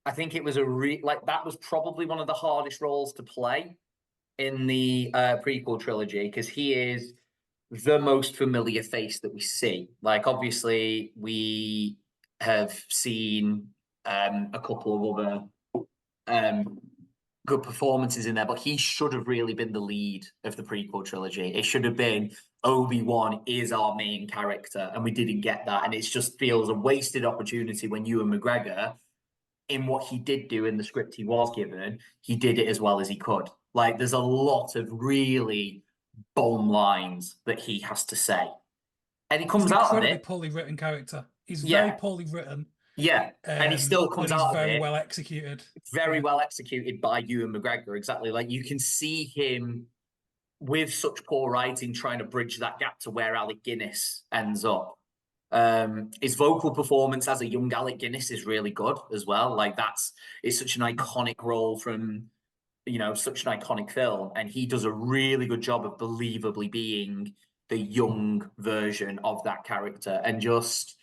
I think it was that was probably one of the hardest roles to play in the prequel trilogy, because he is the most familiar face that we see. Like, obviously, we have seen a couple of other good performances in there, but he should have really been the lead of the prequel trilogy. It should have been Obi-Wan is our main character, and we didn't get that. And it just feels a wasted opportunity when Ewan McGregor, in what he did do in the script he was given, he did it as well as he could. Like, there's a lot of really bomb lines that he has to say, and he comes He's an out of incredibly it. poorly written character. He's Yeah. very poorly written. Yeah, and he still comes but he's out of very it well executed. very well executed by Ewan McGregor. Exactly, like you can see him with such poor writing trying to bridge that gap to where Alec Guinness ends up. His vocal performance as a young Alec Guinness is really good as well. Like, it's such an iconic role from, you know, such an iconic film, and he does a really good job of believably being the young version of that character. And just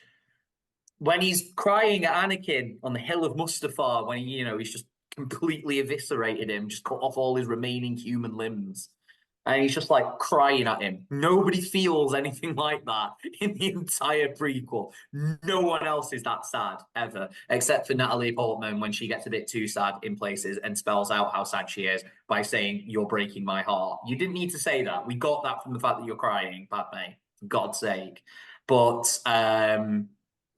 when he's crying at Anakin on the Hill of Mustafar, when he's just completely eviscerated him, just cut off all his remaining human limbs, and he's just like crying at him. Nobody feels anything like that in the entire prequel. No one else is that sad ever, except for Natalie Portman when she gets a bit too sad in places and spells out how sad she is by saying, "You're breaking my heart." You didn't need to say that. We got that from the fact that you're crying, Padme, for God's sake. But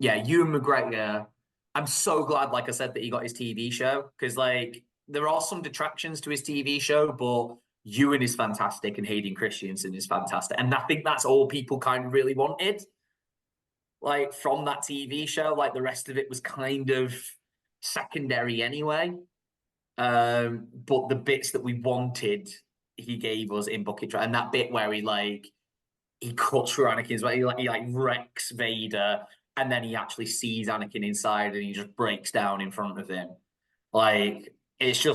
yeah, Ewan McGregor, I'm so glad, like I said, that he got his TV show, because like there are some detractions to his TV show, but Ewan is fantastic and Hayden Christensen is fantastic. And I think that's all people kind of really wanted, like, from that TV show. Like, the rest of it was kind of secondary anyway. But the bits that we wanted, he gave us in Bucket Truck. And that bit where he cuts through Anakin's, he wrecks Vader, and then he actually sees Anakin inside and he just breaks down in front of him. Like, it's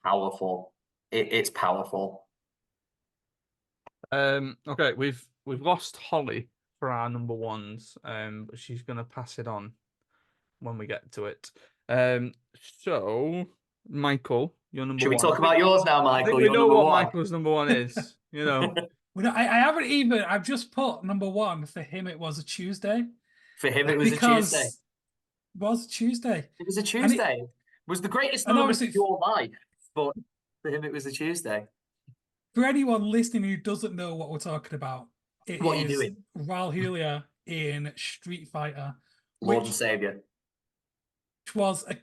powerful. It's powerful. Okay, we've lost Holly for our number ones. But she's gonna pass it on when we get to it. So Michael, your number Should we one. talk about yours now, Michael? I think we You're know number what one. Michael's number one is. You know. Well, I haven't even. I've just put number one. For him, it was a Tuesday. For him, it was a Tuesday. was Tuesday. It was a And Tuesday. It was the greatest and moment of obviously, your life, but for him, it was a Tuesday. for anyone listening who doesn't know what we're talking about, it What are you is doing? Raul Julia in Street Fighter, Lord and which Savior. was a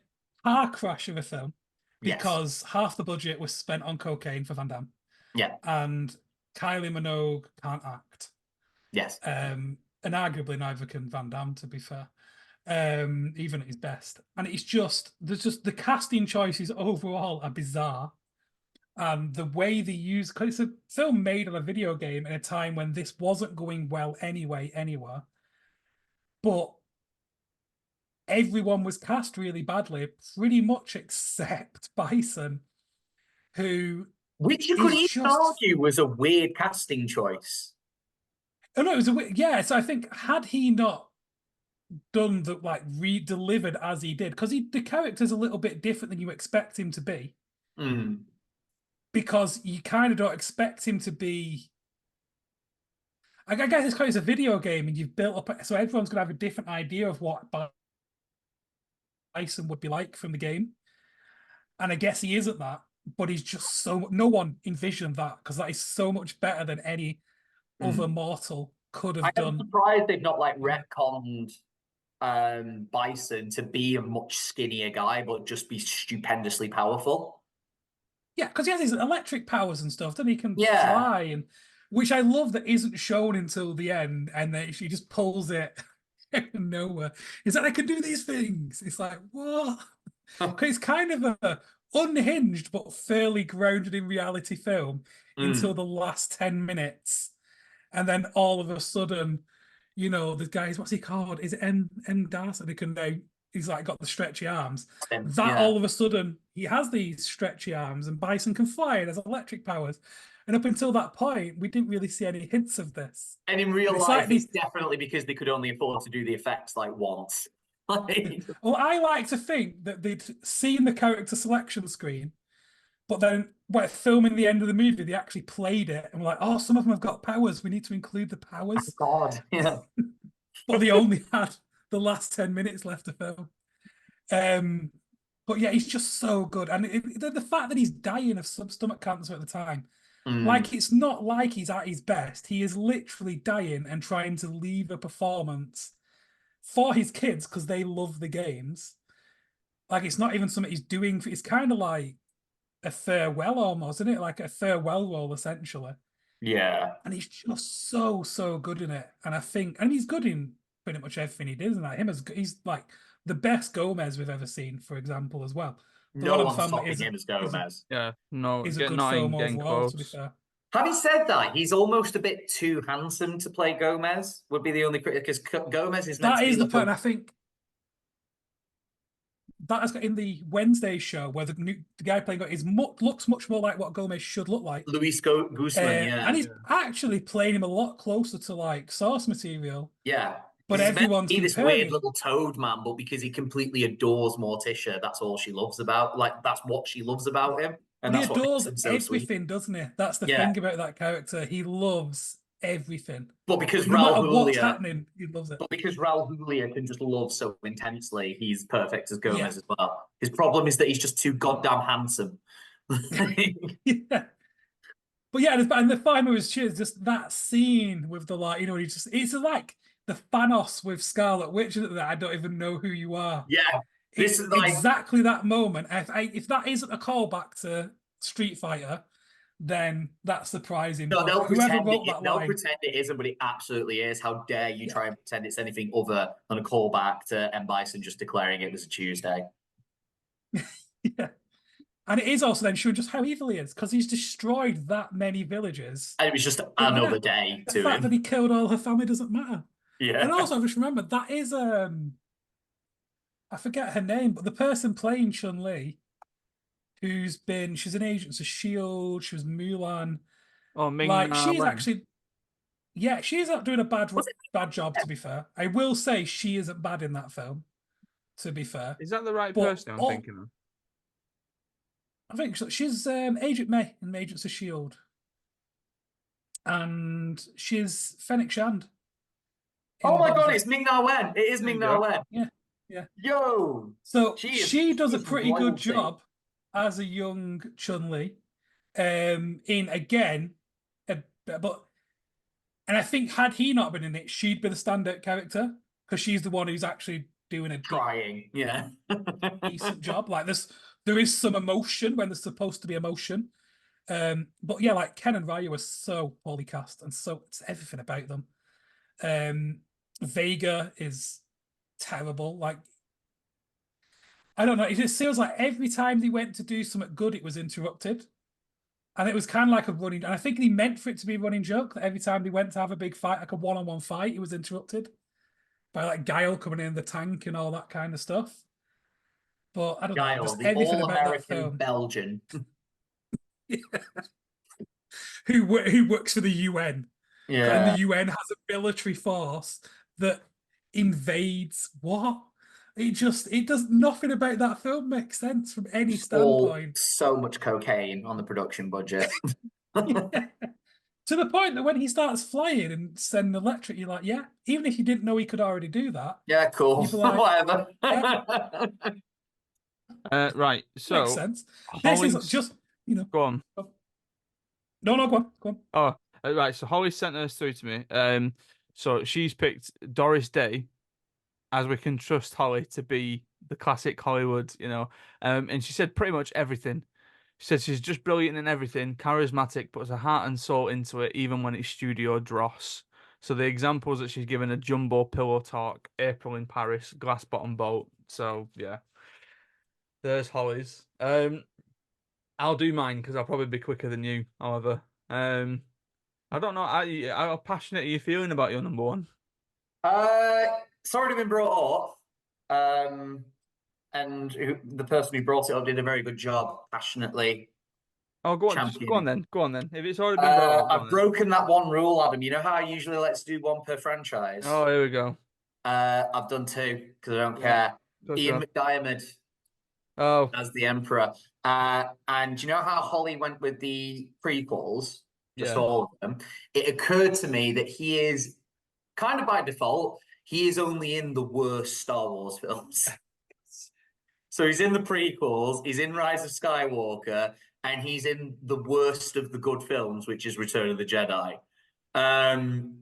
car crash of a film Yes. because half the budget was spent on cocaine for Van Damme, Yeah. and Kylie Minogue can't act. Yes. And arguably neither can Van Damme, to be fair, even at his best. And it's just there's just the casting choices overall are bizarre. The way they use, because it's a film made on a video game in a time when this wasn't going well anyway, anywhere. But everyone was cast really badly, pretty much except Bison, who Which you could is even just. argue was a weird casting choice. Oh no, it was yeah. So I think had he not done the re-delivered as he did, because the character's a little bit different than you expect him to be, because you kind of don't expect him to be. I guess it's because it's a video game and you've built up, so everyone's gonna have a different idea of what Bison would be like from the game, and I guess he isn't that, but he's just so no one envisioned that because that is so much better than any other mortal could have I am done. surprised they've not like retconned Bison to be a much skinnier guy, but just be stupendously powerful. Yeah, because he has his electric powers and stuff, then he can Yeah. fly, and which I love that isn't shown until the end, and then she just pulls it out of nowhere. Is that I can do these things? It's like, what? Because it's kind of a unhinged but fairly grounded in reality film until the last 10 minutes. And then all of a sudden, the guy's, what's he called? Is it M Darcy? He's like got the stretchy arms. That Yeah. all of a sudden he has these stretchy arms, and Bison can fly and has electric powers. And up until that point, we didn't really see any hints of this. And in real it's life, like it's definitely because they could only afford to do the effects like once. Well, I like to think that they'd seen the character selection screen, but then when filming the end of the movie, they actually played it and were like, oh, some of them have got powers. We need to include the powers. God, yeah. But they only had the last 10 minutes left to film. But yeah, he's just so good. And the fact that he's dying of stomach cancer at the time, like it's not like he's at his best. He is literally dying and trying to leave a performance for his kids because they love the games. Like it's not even something he's doing. It's kind of like a farewell almost, isn't it? Like a farewell role essentially. Yeah. And he's just so good in it. And I think, and he's good in pretty much everything he did, isn't that? He's like the best Gomez we've ever seen, for example, as well. The No Modern one's Family topping him as Gomez. Yeah, no, is a good not film even getting overall, to be close. fair. Having said that, he's almost a bit too handsome to play Gomez, would be the only critic, because Gomez is meant That to be is the like point. I think that has got in the Wednesday show where the guy playing it looks much more like what Gomez should look like. Luis Guzman, yeah. And he's actually playing him a lot closer to like source material. Yeah. But He's meant everyone's to be this weird comparing. little toad man, but because he completely adores Morticia, that's all she loves about. Like that's what she loves about him, and But he that's what makes adores him so sweet. everything, doesn't he? That's the Yeah. thing about that character. He loves everything. But because No Raul matter what's Julia, happening, he loves it. but because Raul Julia can just love so intensely, he's perfect as Gomez Yeah. as well. His problem is that he's just too goddamn handsome. Yeah. But yeah, and the final was just that scene with the like, it's like the Thanos with Scarlet Witch, isn't it? That I don't even know who you are. Yeah. This It's is like exactly that moment. If that isn't a callback to Street Fighter, then that's surprising. no, they'll Whoever pretend wrote that they'll line, pretend it isn't, but it absolutely is. How dare you try and pretend it's anything other than a callback to M. Bison just declaring it was a Tuesday. yeah. And it is also then showing just how evil he is, because he's destroyed that many villages. And it was just But another day the to fact him. that he killed all her family doesn't matter. Yeah. And also, I just remember that is I forget her name, but the person playing Chun-Li, she's an agent of Shield, she was Mulan. Oh, Ming like Na she's Wen. actually, yeah, she's not doing a bad job. To be fair, I will say she isn't bad in that film. To be fair, Is that the right person I'm thinking of? I think so. She's Agent May in Agents of Shield, and she's Fennec Shand. Oh my god, it's Ming Na Wen. It is Ming Na Wen. Yeah. Yeah. Yo, So she she does a is pretty good royalty. job as a young Chun-Li. In again, but and I think had he not been in it, she'd be the standout character because she's the one who's actually doing a Trying, yeah. decent job. Like there is some emotion when there's supposed to be emotion. But yeah, like Ken and Ryu are so poorly cast, and so it's everything about them. Vega is terrible. Like I don't know, it just feels like every time they went to do something good, it was interrupted. And it was kind of like a running, and I think he meant for it to be a running joke that every time they went to have a big fight, like a one-on-one fight, it was interrupted by like Guile coming in the tank and all that kind of stuff. But I don't know, Guile, just the everything about that all-American film. Belgian. Who works for the UN, and the Yeah. UN has a military force that invades what? It does nothing about that film makes sense from any All standpoint. so much cocaine on the production budget. Yeah. To the point that when he starts flying and sending electric, you're like, yeah, even if you didn't know he could already do that, Yeah, cool. you'd be like, Whatever. yeah, Right. makes So sense. This is Holly's just, you know, go on. no, no, go on, go on. Oh, right. So Holly sent hers through to me. So she's picked Doris Day, as we can trust Holly to be the classic Hollywood, you know. And she said pretty much everything. She said she's just brilliant in everything, charismatic, puts her heart and soul into it, even when it's studio dross. So the examples that she's given are Jumbo Pillow Talk, April in Paris, Glass Bottom Boat. So yeah, there's Holly's. I'll do mine because I'll probably be quicker than you. However, I don't know. How passionate are you feeling about your number one? It's already been brought up. And the person who brought it up did a very good job, passionately Oh, go on, just go on championing. then. Go on then. If it's already been brought up, go I've on then. broken that one rule, Adam. You know how I usually let's do one per franchise? Oh, here we go. I've done two because I don't Yeah, care. go Ian on. McDiarmid Oh, as the Emperor. And you know how Holly went with the prequels, just yeah. all of them? It occurred to me that he is kind of by default, he is only in the worst Star Wars films. So he's in the prequels, he's in Rise of Skywalker, and he's in the worst of the good films, which is Return of the Jedi. And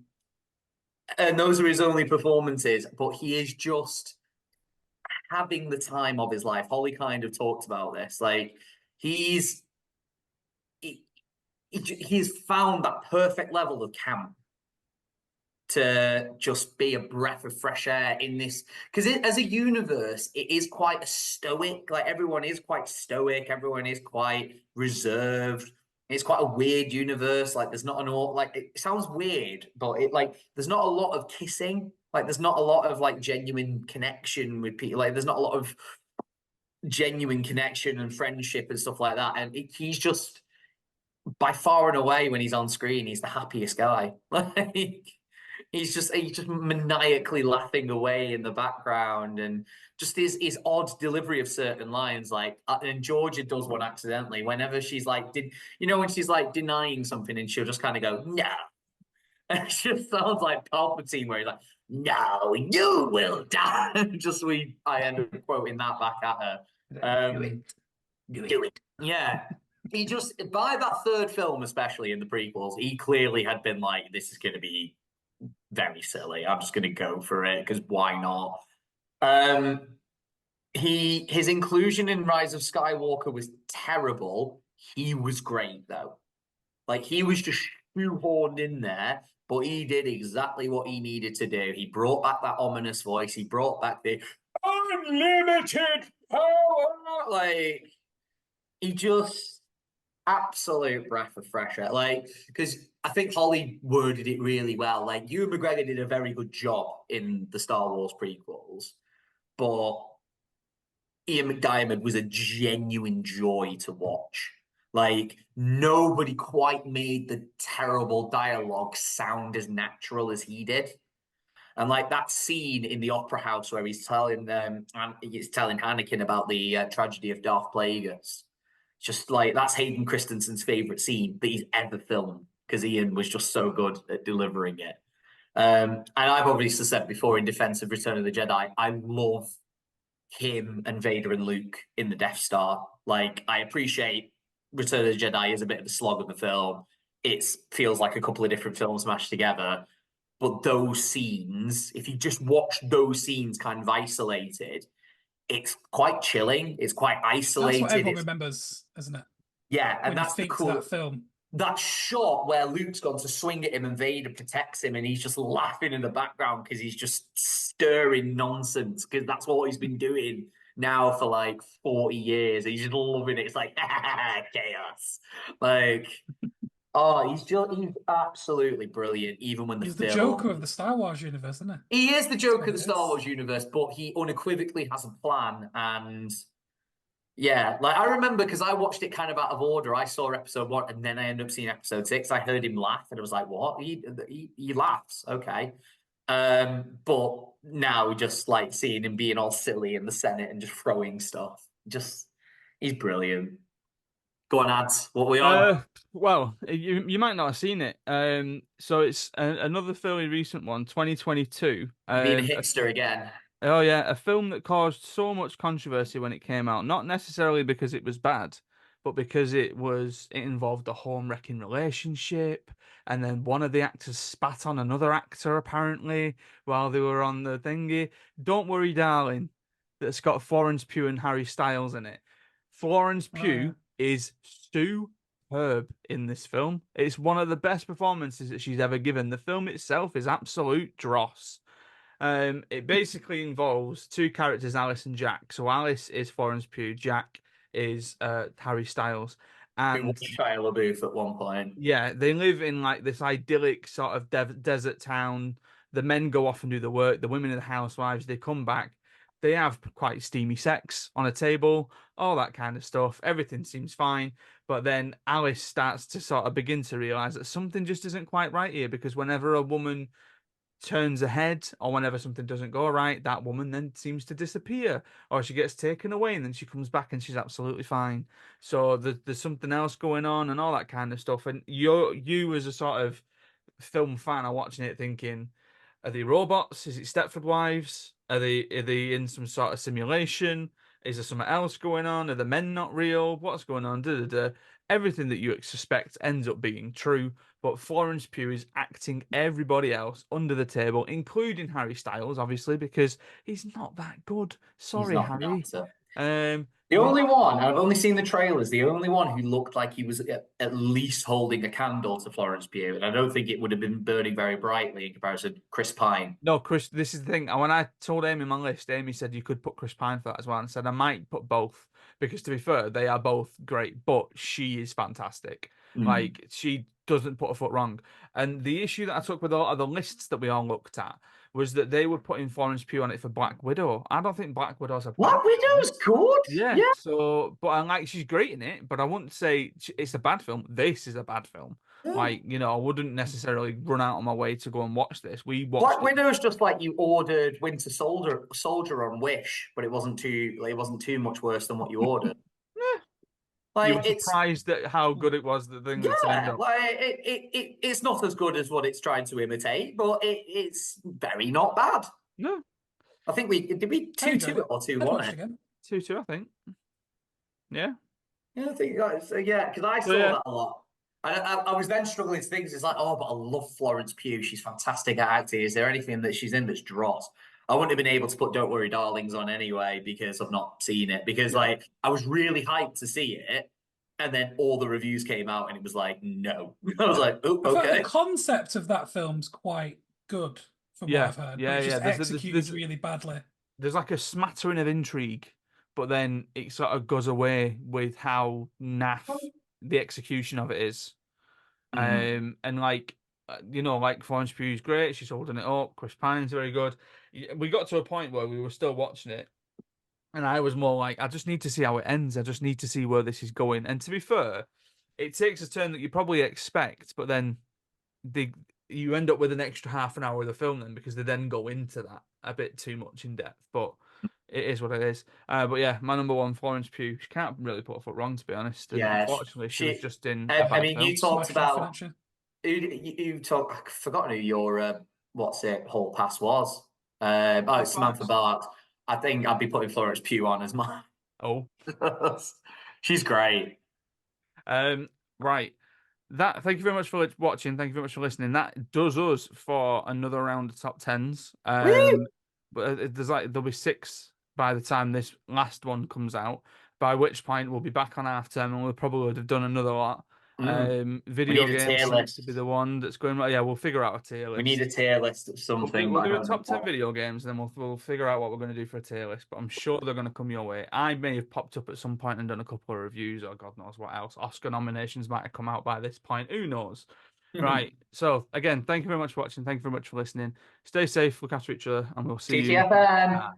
those are his only performances, but he is just having the time of his life. Holly kind of talked about this. Like he's he's found that perfect level of camp to just be a breath of fresh air in this, because as a universe it is quite a stoic, like everyone is quite stoic, everyone is quite reserved. It's quite a weird universe. Like there's not an all, like it sounds weird, but it like there's not a lot of kissing, like there's not a lot of like genuine connection with people, like there's not a lot of genuine connection and friendship and stuff like that. And he's just by far and away, when he's on screen, he's the happiest guy. Like he's just maniacally laughing away in the background, and just his odd delivery of certain lines. Like, and Georgia does one accidentally whenever she's like, when she's like denying something, and she'll just kind of go no, and it just sounds like Palpatine, where he's like, "No, you will die." I end up quoting that back at her. Do it. Yeah. He just, by that third film, especially in the prequels, he clearly had been like, this is going to be very silly. I'm just going to go for it because why not? His inclusion in Rise of Skywalker was terrible. He was great though. Like he was just shoehorned in there, but he did exactly what he needed to do. He brought back that ominous voice. He brought back the unlimited power. Like he just absolute breath of fresh air. Like, because I think Holly worded it really well. Like, Ewan McGregor did a very good job in the Star Wars prequels, but Ian McDiarmid was a genuine joy to watch. Like, nobody quite made the terrible dialogue sound as natural as he did. And like that scene in the opera house where he's telling Anakin about the tragedy of Darth Plagueis. Just like that's Hayden Christensen's favorite scene that he's ever filmed because Ian was just so good at delivering it. And I've obviously said before in defense of Return of the Jedi, I love him and Vader and Luke in the Death Star. Like, I appreciate Return of the Jedi is a bit of a slog of a film. It feels like a couple of different films smashed together. But those scenes, if you just watch those scenes kind of isolated, it's quite chilling. It's quite That's what isolated. everyone remembers, isn't it? Yeah, and When you that's the think to cool. that film. That shot where Luke's gone to swing at him and Vader protects him, and he's just laughing in the background because he's just stirring nonsense because that's what he's been doing now for like 40 years. He's just loving it. It's like chaos. Like, oh, he's absolutely brilliant, even when the He's the film. Joker of the Star Wars universe, isn't He is the That's Joker what of the it Star is. Wars universe, but he unequivocally has a plan. And yeah, like I remember because I watched it kind of out of order. I saw episode 1 and then I ended up seeing episode 6. I heard him laugh and I was like, what? He laughs. Okay. But now just like seeing him being all silly in the Senate and just throwing stuff. Just he's brilliant. Go on, ads. What we on? Well, you might not have seen it. So it's another fairly recent one, 2022. Being a hipster again. Oh yeah, a film that caused so much controversy when it came out, not necessarily because it was bad, but because it involved a home wrecking relationship, and then one of the actors spat on another actor apparently while they were on the thingy. Don't Worry, Darling, that's got Florence Pugh and Harry Styles in it. Florence Pugh is superb in this film. It's one of the best performances that she's ever given. The film itself is absolute dross. It basically involves two characters, Alice and Jack. So Alice is Florence Pugh, Jack is Harry Styles, Who and was Shia LaBeouf at one point. yeah, they live in like this idyllic sort of desert town. The men go off and do the work. The women are the housewives. They come back. They have quite steamy sex on a table, all that kind of stuff. Everything seems fine. But then Alice starts to sort of begin to realize that something just isn't quite right here because whenever a woman turns ahead or whenever something doesn't go right, that woman then seems to disappear or she gets taken away and then she comes back and she's absolutely fine. So there's something else going on and all that kind of stuff. And you as a sort of film fan are watching it thinking, are they robots? Is it Stepford Wives? Are they in some sort of simulation? Is there something else going on? Are the men not real? What's going on? Da, da, da. Everything that you suspect ends up being true, but Florence Pugh is acting everybody else under the table, including Harry Styles, obviously, because he's not that good. He's Sorry, not an Harry. actor. Um, The only one, I've only seen the trailers, the only one who looked like he was at least holding a candle to Florence Pugh, and I don't think it would have been burning very brightly in comparison to Chris Pine. No, Chris, this is the thing. When I told Amy my list, Amy said you could put Chris Pine for that as well. And I said I might put both because, to be fair, they are both great, but she is fantastic. Like, she doesn't put a foot wrong. And the issue that I took with a lot of the lists that we all looked at was that they were putting Florence Pugh on it for Black Widow. I don't think Black Widow's a bad Black Widow's good. yeah. Yeah. So, but I like she's great in it, but I wouldn't say it's a bad film. This is a bad film. Like, I wouldn't necessarily run out on my way to go and watch this. We watched Black it. Widow's just like you ordered Winter Soldier on Wish, but it wasn't too much worse than what you ordered. Yeah. Like You were it's surprised at how good it was, the thing that turned yeah, up. like it's not as good as what it's trying to imitate, but it's very not bad. No, I think we 2-2 or 2-1 it. Again. 2-2, I think. Yeah. Yeah, I think so. Yeah, because I saw that a lot. And I was then struggling to think, it's like, oh, but I love Florence Pugh. She's fantastic at acting. Is there anything that she's in that's dross? I wouldn't have been able to put Don't Worry Darlings on anyway because I've not seen it. Because like I was really hyped to see it. And then all the reviews came out and it was like, no. I was like, oh, I feel okay. like the concept of that film's quite good from what I've heard. Yeah, but it's yeah. just executed really badly. There's like a smattering of intrigue, but then it sort of goes away with how naff the execution of it is. And like, like Florence Pugh's great. She's holding it up. Chris Pine's very good. We got to a point where we were still watching it. And I was more like, I just need to see how it ends. I just need to see where this is going. And to be fair, it takes a turn that you probably expect, but then you end up with an extra half an hour of the film then because they then go into that a bit too much in depth. But it is what it is. But yeah, my number one, Florence Pugh. She can't really put a foot wrong, to be honest. And unfortunately, she was just in a bad film. You talked about... You talked... I've forgotten who your... what's it? Hall pass was. It's Samantha Bart. I think I'd be putting Florence Pugh on as mine. Oh, She's great. right. That thank you very much for watching. Thank you very much for listening. That does us for another round of top tens. Woo! But there'll be 6 by the time this last one comes out. By which point we'll be back on half term and we'll probably would have done another lot. We Video need a tier games seems to list. be the one that's going right. Yeah, we'll figure out a tier list. We need a tier list of something. We'll but I do a don't top know 10 video games, and then we'll figure out what we're going to do for a tier list. But I'm sure they're going to come your way. I may have popped up at some point and done a couple of reviews, or God knows what else. Oscar nominations might have come out by this point. Who knows? Right. So again, thank you very much for watching. Thank you very much for listening. Stay safe, look after each other, and we'll see you. TTFN.